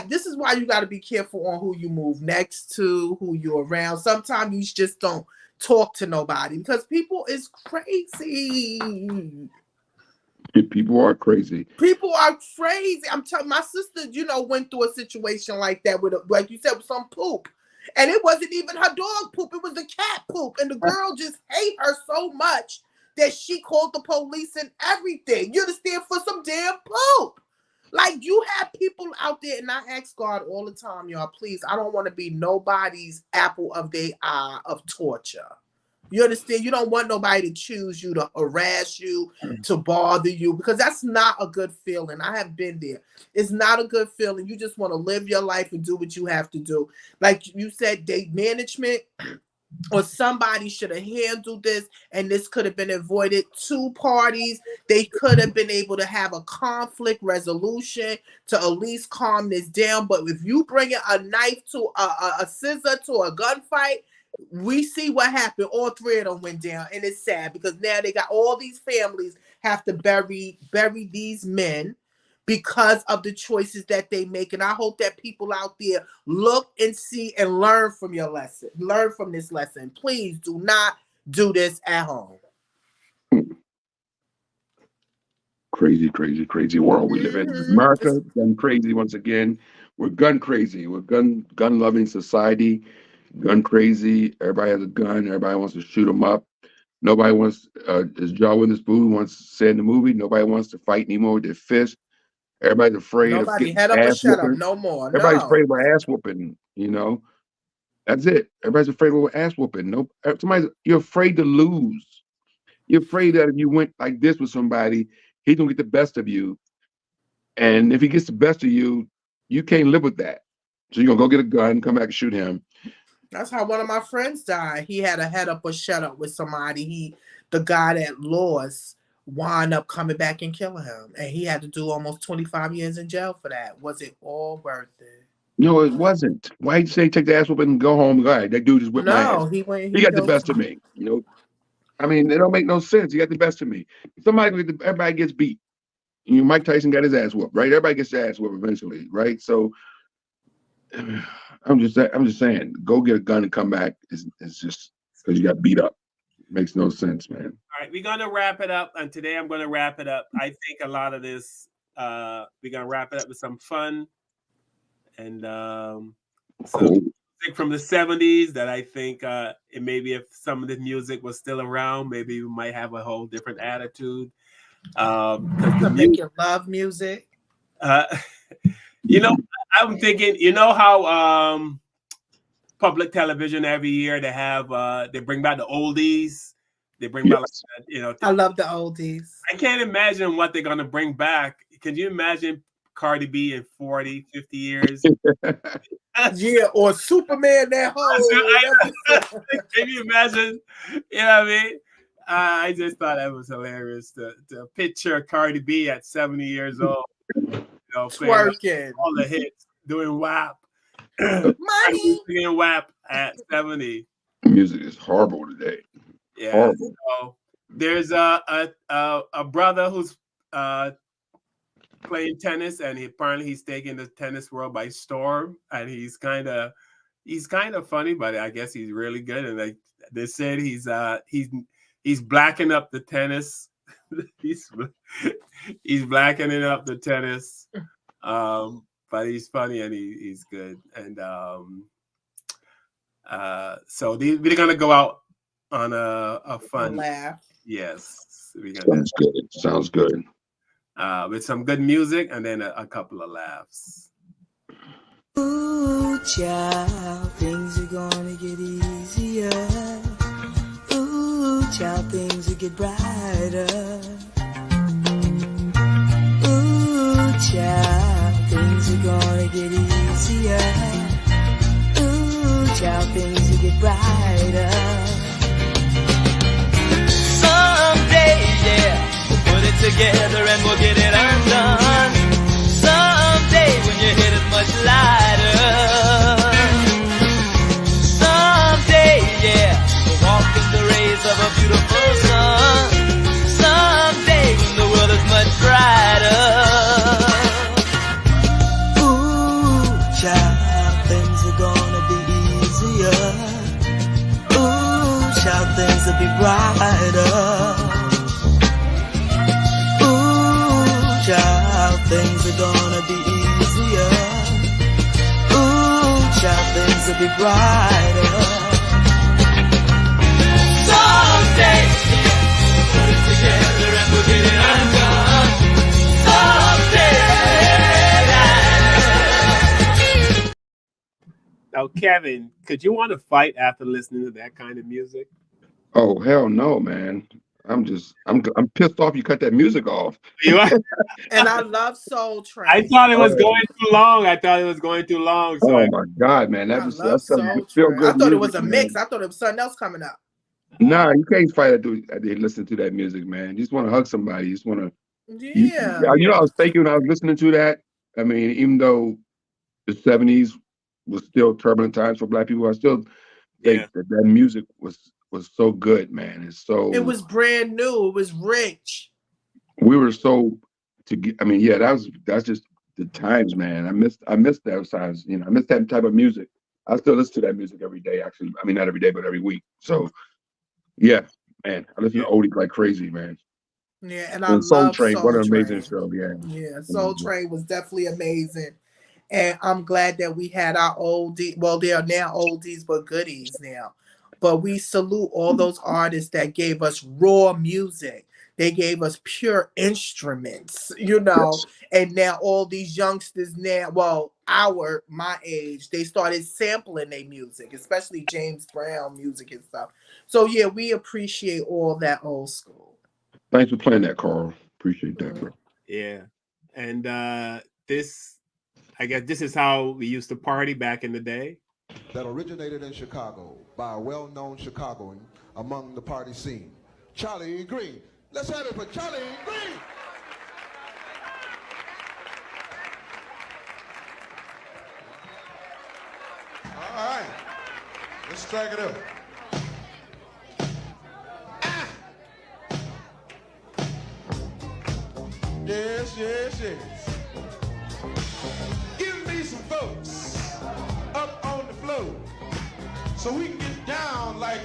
this is why you got to be careful on who you move next to, who you're around. Sometimes you just don't talk to nobody because people is crazy. People are crazy. People are crazy. I'm telling my sister, went through a situation like that with, like you said, with some poop. And it wasn't even her dog poop. It was the cat poop. And the girl just hate her so much that she called the police and everything. You understand? For some damn poop. Like, you have people out there, and I ask God all the time, y'all, please, I don't want to be nobody's apple of their eye of torture. You understand? You don't want nobody to choose you, to harass you, to bother you, because that's not a good feeling. I have been there. It's not a good feeling. You just want to live your life and do what you have to do. Like you said, date management or somebody should have handled this, and this could have been avoided. 2 parties, they could have been able to have a conflict resolution to at least calm this down. But if you bring a knife to a scissor to a gunfight, we see what happened. All 3 of them went down, and it's sad because now they got all these families have to bury these men because of the choices that they make. And I hope that people out there look and see and learn from your lesson. Learn from this lesson. Please do not do this at home. Crazy, crazy, crazy world we live in. America done crazy once again. We're gun crazy. We're gun-loving society. Gun crazy. Everybody has a gun. Everybody wants to shoot them up. Nobody wants, as John Witherspoon once said in the movie, nobody wants to fight anymore with their fists. Everybody's afraid of getting head up or ass shut up whooping. no more. Everybody's afraid of an ass whooping, That's it. Everybody's afraid of an ass whooping. No, you're afraid to lose. You're afraid that if you went like this with somebody, he's gonna get the best of you. And if he gets the best of you, you can't live with that. So you're gonna go get a gun, come back and shoot him. That's how one of my friends died. He had a head up or shut up with somebody. The guy that lost wound up coming back and killing him. And he had to do almost 25 years in jail for that. Was it all worth it? No, it wasn't. Why you say take the ass whooping and go home? All right, that dude just whipped my ass. He went. He got the best of me. You know, I mean, it don't make no sense. He got the best of me. Everybody gets beat. You know, Mike Tyson got his ass whooped, right? Everybody gets their ass whooped eventually, right? So I'm just saying, go get a gun and come back. It's just because you got beat up. It makes no sense, man. All right, we're gonna wrap it up, and today I'm gonna wrap it up. I think a lot of this, we're gonna wrap it up with some fun and some music from the 70s that I think maybe if some of the music was still around, maybe we might have a whole different attitude. Making love music. You know, I'm thinking, you know how public television every year they have they bring back the oldies. They bring back, you know. I love the oldies. I can't imagine what they're gonna bring back. Can you imagine Cardi B in 40, 50 years? Yeah, or Superman that whole. Can you imagine? You know what I mean? I just thought that was hilarious to picture Cardi B at 70 years old, you know, twerking all the hits, doing WAP, money, doing WAP at 70. Music is horrible today. Yeah. Horrible. So there's a brother who's playing tennis, and apparently he's taking the tennis world by storm, and he's kind of funny, but I guess he's really good. And they said he's blacking up the tennis. he's blackening up the tennis. But he's funny and he's good. And so we're gonna go out on a fun laugh. Yes, Sounds good. Sounds good. With some good music and then a couple of laughs. Ooh, child, things are gonna get easier. Ooh, child, things will get brighter. Ooh, child, things are gonna get easier. Ooh, child, things will get brighter. Someday, yeah, we'll put it together and we'll get it undone. Someday, when your head is much lighter. Someday, yeah, we'll walk in the rays of a beautiful sun. Someday, when the world is much brighter. Ooh, child, things are gonna be easier. Ooh, child, things will be brighter. Ooh, child, things are gonna be easier. Ooh, child, things will be brighter. Someday, we'll put it together and we'll get it undone. Someday. Now, Kevin, could you want to fight after listening to that kind of music? Oh, hell no, man. I'm pissed off you cut that music off. And I love Soul Train. I thought it was going too long. So oh my God, man. That's some feel good. I thought it was a music, mix. man. I thought it was something else coming up. Nah, you can't fight after listen to that music, man. You just want to hug somebody. You just want to. Yeah. You know, I was thinking when I was listening to that. I mean, even though the 70s was still turbulent times for Black people, I still think that music was so good, man. It was brand new. It was rich. We were so I mean, yeah, that's just the times, man. I missed those times. You know, I missed that type of music. I still listen to that music every day, actually. I mean, not every day, but every week. So, yeah, man, I listen to oldies like crazy, man. Yeah, and Soul Train, what an amazing show, yeah. Yeah, Soul Train was definitely amazing. And I'm glad that we had our oldies. Well, they are now oldies, but goodies now. But we salute all those artists that gave us raw music. They gave us pure instruments, you know. And now all these youngsters now, well, my age, they started sampling their music, especially James Brown music and stuff. So yeah, we appreciate all that old school. Thanks for playing that, Carl. Appreciate that, bro. Yeah. And this, I guess this is how we used to party back in the day. That originated in Chicago by a well-known Chicagoan among the party scene, Charlie Green. Let's have it for Charlie Green. All right, let's strike it up. Yes, yes, yes. Give me some folks up on the floor so we can get down like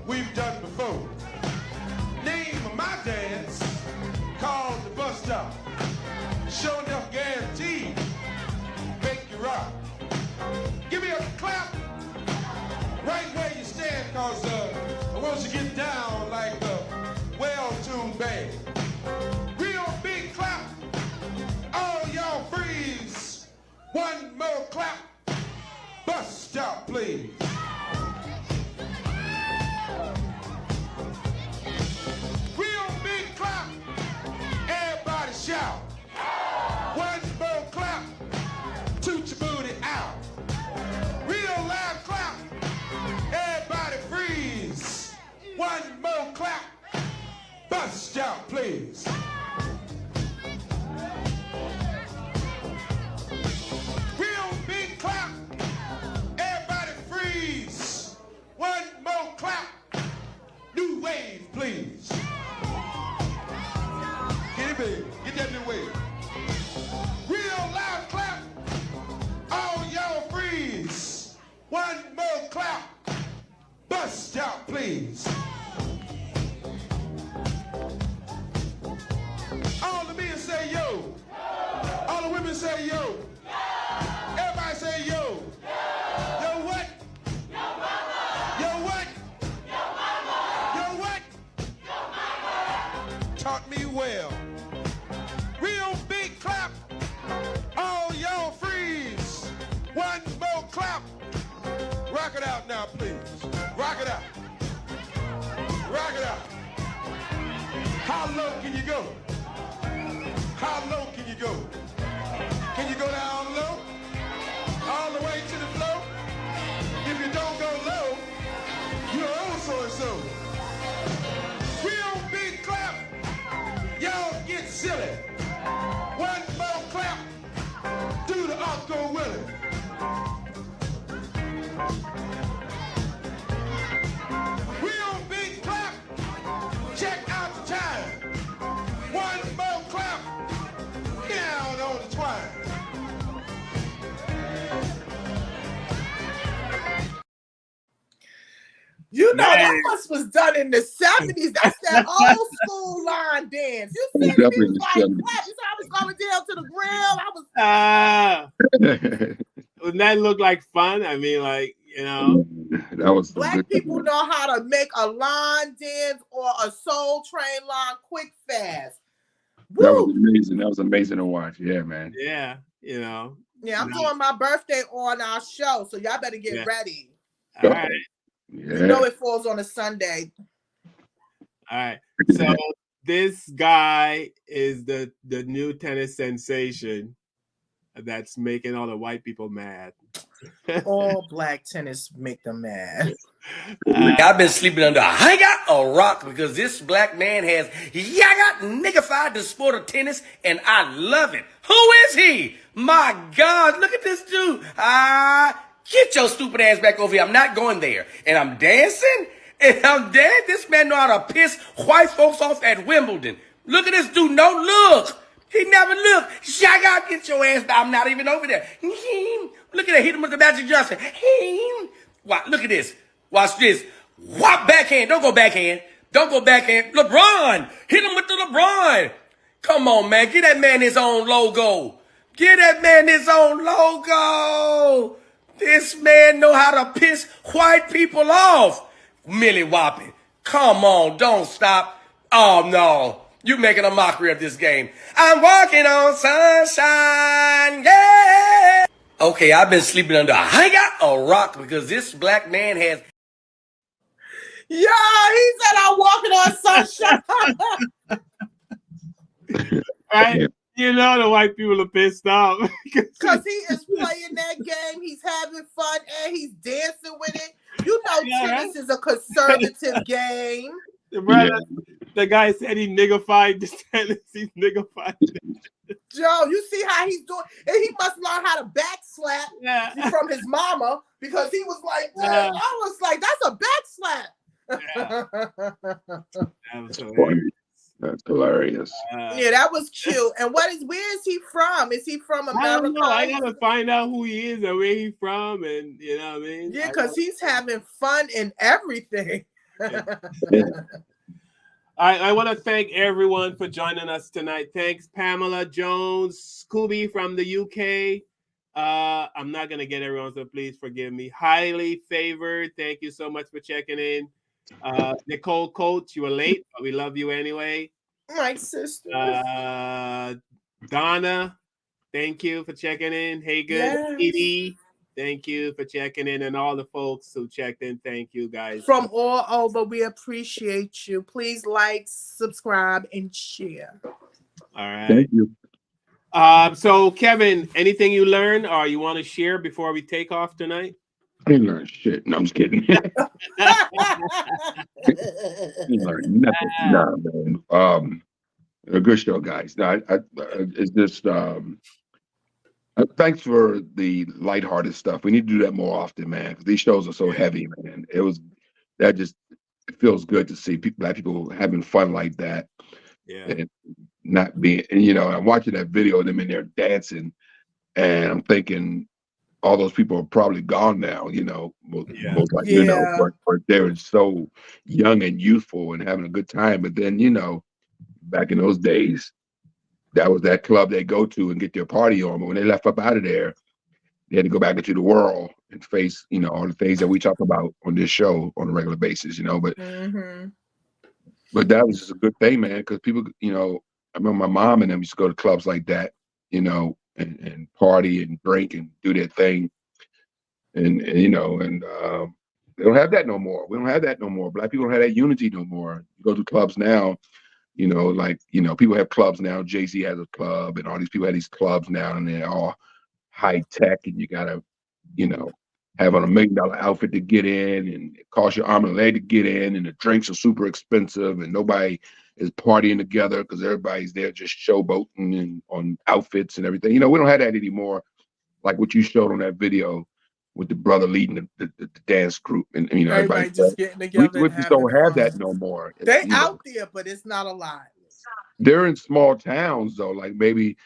we've done before. Name of my dance called the bus stop. Show enough guaranteed, make you rock. Give me a clap right where you stand, cause I want you to get down like a well-tuned band. Real big clap. All y'all freeze. One more clap. Bus stop, please. Real big clap. Everybody shout. One more clap. Toot your booty out. Real loud clap. Everybody freeze. One more clap. Bus stop, please. Real big clap. Everybody freeze. One more clap. New wave, please. Get it big. Get that new wave. Real loud clap. All y'all freeze. One more clap. Bus stop, please. All the men say yo. All the women say yo. Everybody say yo. Yo what? Yo what? Yo what? Taught me well. Real big clap. All y'all freeze. One more clap. Rock it out now, please. Rock it out. Rock it out. How low can you go? How low can you go? Can you go down low? All the way to the floor? If you don't go low, you're oh so-and-so. Real big clap. Y'all get silly. One more clap. Do the Uncle Willie. Real big clap. Check out the time. One more clap. Down on the twine. You know, that must was done in the 70s. That's that old school line dance. You see me was like, clap. You saw I was going down to the grill. I was Wouldn't that look like fun? I mean, like, you know, that was Black people know how to make a line dance or a Soul Train line quick fast. That was amazing. That was amazing to watch. Yeah, man. Yeah, you know. Yeah, I'm doing my birthday on our show, so y'all better get ready. All right. Yeah. You know it falls on a Sunday. All right. So this guy is the new tennis sensation that's making all the white people mad. All black tennis make them mad. I've been sleeping under a rock because this black man has niggified the sport of tennis, and I love it. Who is he? My God, look at this dude. Get your stupid ass back over here. I'm not going there. And I'm dancing, and I'm dancing. This man know how to piss white folks off at Wimbledon. Look at this dude. No look. He never looked. Shaggy, get your ass down. I'm not even over there. Look at that. Hit him with the Magic Johnson. Wow, look at this. Watch this. Whop backhand. Don't go backhand. Don't go backhand. LeBron. Hit him with the LeBron. Come on, man. Get that man his own logo. Get that man his own logo. This man know how to piss white people off. Millie whopping. Come on. Don't stop. Oh, no. You making a mockery of this game. I'm walking on sunshine. Yeah. Okay, I've been sleeping under a rock because this black man has. Yeah, he said I'm walking on sunshine. Right? You know the white people are pissed off. Because he is playing that game, he's having fun, and he's dancing with it. You know, tennis is a conservative game. Brother, the guy said he niggified the tennis. He's niggified. Joe, you see how he's doing? And he must learn how to back slap from his mama because he was like, I was like, that's a back slap. That's hilarious. Yeah, that was cute. And where is he from? Is he from America? I don't know. I gotta find out who he is and where he's from, and you know what I mean. Yeah, because he's having fun in everything. I want to thank everyone for joining us tonight. Thanks, Pamela Jones, Scooby from the UK. I'm not gonna get everyone, so please forgive me. Highly favored. Thank you so much for checking in. Nicole Coates, you were late, but we love you anyway. My sister. Donna, thank you for checking in. Hey, good. Edie, thank you for checking in, and all the folks who checked in. Thank you, guys. From all over, we appreciate you. Please like, subscribe, and share. All right. Thank you. So, Kevin, anything you learned or you want to share before we take off tonight? I didn't learn shit. No, I'm just kidding. I didn't learn nothing. Nah, man. A good show, guys. Now, it's just thanks for the lighthearted stuff. We need to do that more often, man. Because these shows are so heavy, man. It feels good to see black people having fun like that. Yeah. And not being, and you know, I'm watching that video of them in there dancing, and I'm thinking, all those people are probably gone now, you know, most likely, you know, but they were so young and youthful and having a good time. But then, you know, back in those days, that was that club they go to and get their party on. But when they left up out of there, they had to go back into the world and face, you know, all the things that we talk about on this show on a regular basis, you know. But but that was just a good thing, man, because people, you know, I remember my mom and them used to go to clubs like that, you know, and party and drink and do their thing, and you know, and they don't have that no more. We don't have that no more. Black people don't have that unity no more. You go to clubs now, you know, like, you know, people have clubs now. Jay-Z has a club, and all these people have these clubs now, and they're all high tech, and you gotta, you know, have on $1 million outfit to get in, and it costs your arm and a leg to get in, and the drinks are super expensive, and nobody is partying together because everybody's there just showboating and on outfits and everything. You know, we don't have that anymore. Like what you showed on that video with the brother leading the dance group, and you know, everybody just getting together. We just don't have that no more. They out there, but it's not a lot. They're in small towns though, like maybe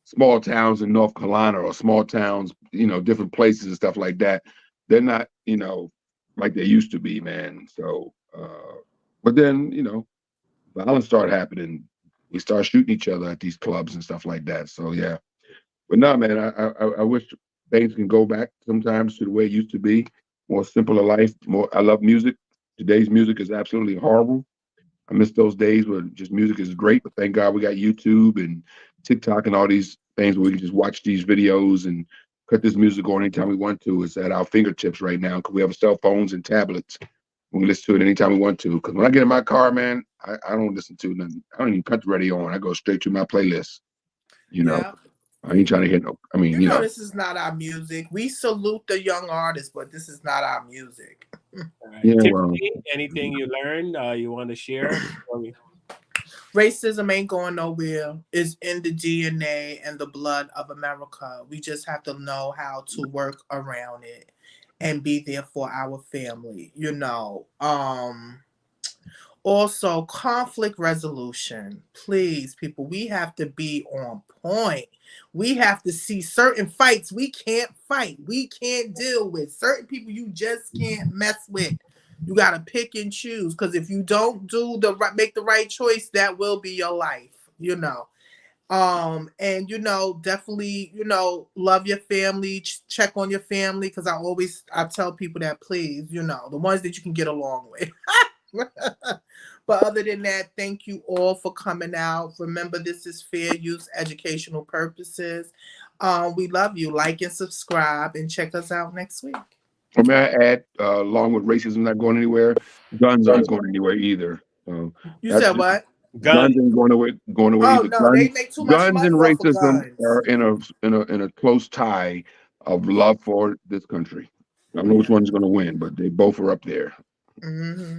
small towns in North Carolina or small towns, you know, different places and stuff like that. They're not, you know, like they used to be, man. So, but then, you know, violence started happening. We started shooting each other at these clubs and stuff like that. So yeah, but no, man, I wish things can go back sometimes to the way it used to be. More simpler life. I love music. Today's music is absolutely horrible. I miss those days where just music is great, but thank God we got YouTube and TikTok and all these things where we can just watch these videos and cut this music on anytime we want to. It's at our fingertips right now because we have cell phones and tablets. We can listen to it anytime we want to. Because when I get in my car, man, I don't listen to nothing. I don't even cut the radio on. I go straight to my playlist. You know, I ain't trying to hit no. I mean, you know, this is not our music. We salute the young artists, but this is not our music. Right. Yeah, Tiffany, anything you learned you want to share? Racism ain't going nowhere. It's in the DNA and the blood of America. We just have to know how to work around it and be there for our family, you know. Also, conflict resolution. Please, people, we have to be on point. We have to see certain fights we can't fight. We can't deal with certain people you just can't mess with. You got to pick and choose, because if you don't make the right choice, that will be your life, you know. And, you know, definitely, you know, love your family, check on your family, because I tell people that, please, you know, the ones that you can get along with. But other than that, thank you all for coming out. Remember, this is fair use, educational purposes. We love you. Like and subscribe and check us out next week. Well, may I add, along with racism not going anywhere, guns aren't going anywhere either. So You said what? Guns ain't going away Oh either. no, they make too much Guns money and off of racism guns. are in a close tie of love for this country. I don't know which one's going to win, but they both are up there. Mm-hmm.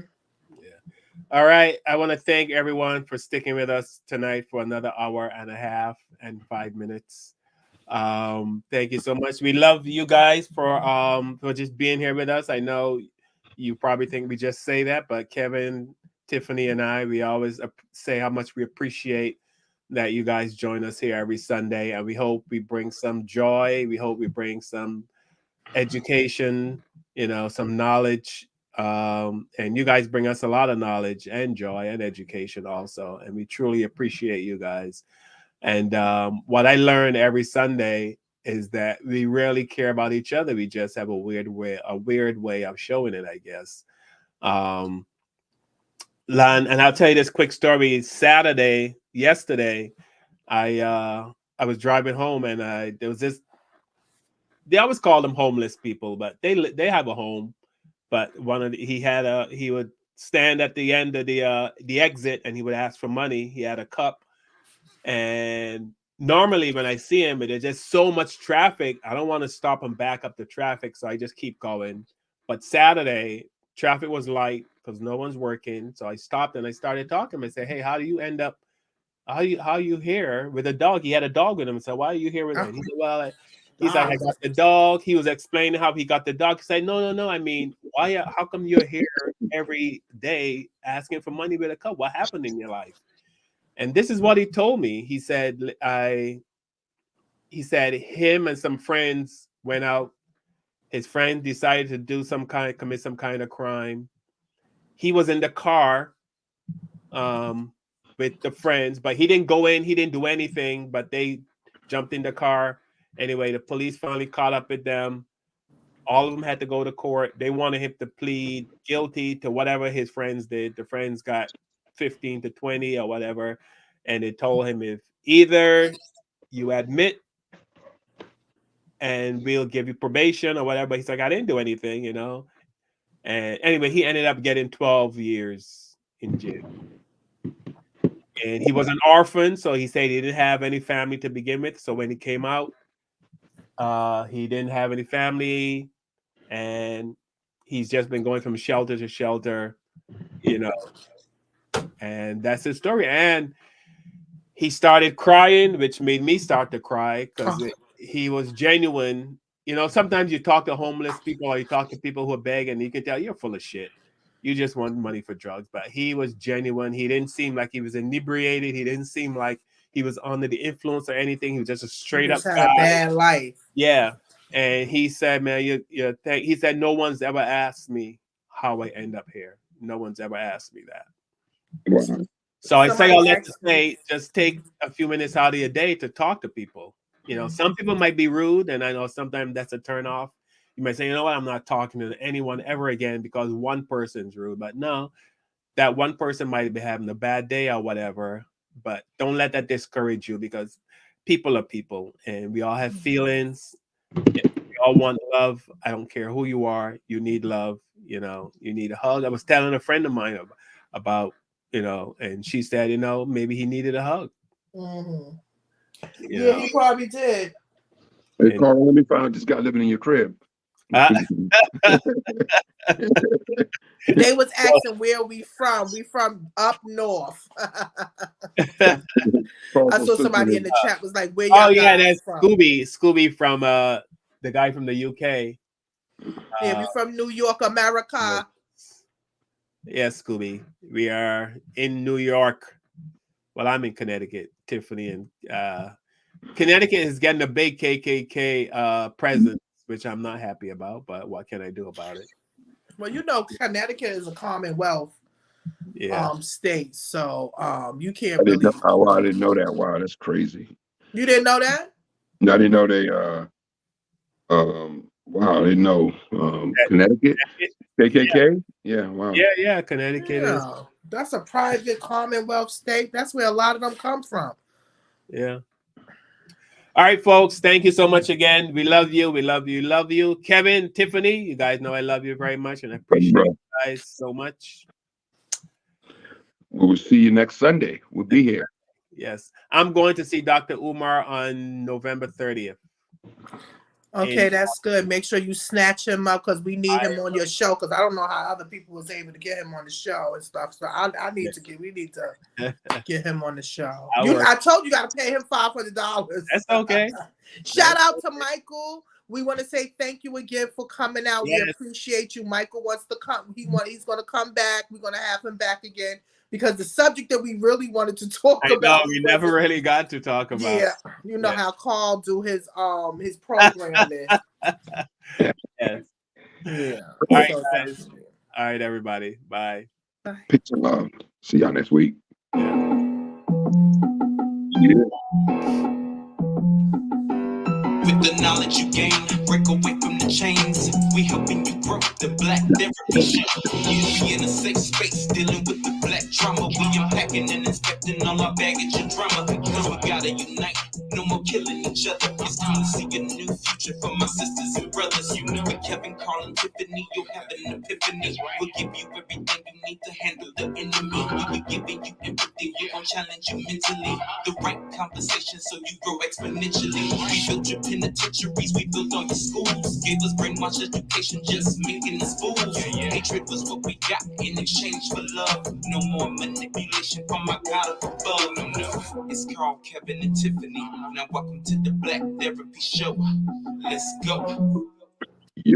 All right. I want to thank everyone for sticking with us tonight for another hour and a half and 5 minutes. Thank you so much. We love you guys for just being here with us. I know you probably think we just say that, but Kevin, Tiffany, and I, we always say how much we appreciate that you guys join us here every Sunday, and we hope we bring some joy. We hope we bring some education, some knowledge. And you guys bring us a lot of knowledge and joy and education also, and we truly appreciate you guys. And what I learn every Sunday is that we rarely care about each other. We just have a weird way of showing it, I guess. And I'll tell you this quick story. Yesterday, I was driving home, and there was this. They always call them homeless people, but they have a home. But he would stand at the end of the exit, and he would ask for money. He had a cup. And normally when I see him, there's just so much traffic, I don't want to stop and back up the traffic, so I just keep going. But Saturday, traffic was light because no one's working, so I stopped and I started talking to him. I said, hey, how do you end up, how you here with a dog? He had a dog with him. I said, why are you here with him? He said, well, he's like, I got the dog. He was explaining how he got the dog. He said, no, I mean, how come you're here every day asking for money with a cup? What happened in your life? And this is what he told me. He said him and some friends went out. His friend decided to commit some kind of crime. He was in the car with the friends, but he didn't go in. He didn't do anything, but they jumped in the car. Anyway, the police finally caught up with them. All of them had to go to court. They wanted him to plead guilty to whatever his friends did. The friends got 15 to 20 or whatever, and they told him, if either you admit and we'll give you probation or whatever. He's like, I didn't do anything, and anyway, he ended up getting 12 years in jail. And he was an orphan, so he said he didn't have any family to begin with. So when he came out, he didn't have any family, and he's just been going from shelter to shelter, and that's his story. And he started crying, which made me start to cry because he was genuine. Sometimes you talk to homeless people or you talk to people who are begging, and you can tell you're full of shit. You just want money for drugs. But he was genuine. He didn't seem like he was inebriated. He didn't seem like he was under the influence or anything. He was just a straight up guy. A bad life. Yeah. And he said, man, he said, no one's ever asked me how I end up here. No one's ever asked me that. Wow. So I say all that to say, just take a few minutes out of your day to talk to people. Some people might be rude, and I know sometimes that's a turn off. You might say, you know what, I'm not talking to anyone ever again because one person's rude. But no, that one person might be having a bad day or whatever. But don't let that discourage you, because people are people, and we all have feelings. We all want love. I don't care who you are. You need love. You need a hug. I was telling a friend of mine about, and she said, maybe he needed a hug. Mm-hmm. Yeah, he probably did. Hey, Carl, let me find out this guy living in your crib. They was asking where we from. We from up north. I saw somebody in the chat was like, where y'all that's from? Scooby from the guy from the UK. Yeah, we from New York, America. Yeah, Scooby. We are in New York. Well, I'm in Connecticut, Tiffany, and Connecticut is getting a big KKK presence, which I'm not happy about, but what can I do about it? Well, Connecticut is a Commonwealth state, so you can't I really. I didn't know that. Wow, that's crazy. You didn't know that? I didn't know they. Wow, I didn't know. Connecticut, KKK. Yeah, wow. Yeah, Connecticut is. That's a private Commonwealth state. That's where a lot of them come from. Yeah. All right, folks. Thank you so much again. We love you. We love you. Love you. Kevin, Tiffany, you guys know I love you very much and I appreciate you guys so much. We will see you next Sunday. We'll be here. Yes. I'm going to see Dr. Umar on November 30th. Okay, that's good. Make sure you snatch him up because we need him on your show because I don't know how other people was able to get him on the show and stuff. So we need to get him on the show. I told you got to pay him $500. That's okay. Shout out to Michael. We want to say thank you again for coming out. Yes. We appreciate you. Michael wants to come. He's going to come back. We're going to have him back again because the subject that we really wanted to talk about. We never really got to talk about. Yeah, you know how Carl do his programming. Yes. Yeah. All right, guys. All right, everybody. Bye. Peace and love. See y'all next week. With the knowledge you gain, break away from the chains. We helping you grow the Black Therapy Show. You be in a safe space, dealing with the black trauma. We unpacking and inspecting all our baggage and drama. Cause we gotta unite, no more killing each other. It's time to see a new future for my sisters and brothers. You know it, Kevin, Carl, and Tiffany. You'll have an epiphany. We'll give you everything you need to handle the enemy. We'll be giving you empathy. We're gonna challenge you mentally. The right conversation so you grow exponentially. We built your penitentiaries, we built all your schools. Gave us brainwash education, just making us fools. Hatred was what we got in exchange for love. No more manipulation from my God up above. No, it's Carl, Kevin, and Tiffany. Now welcome to the Black Therapy Show. Let's go.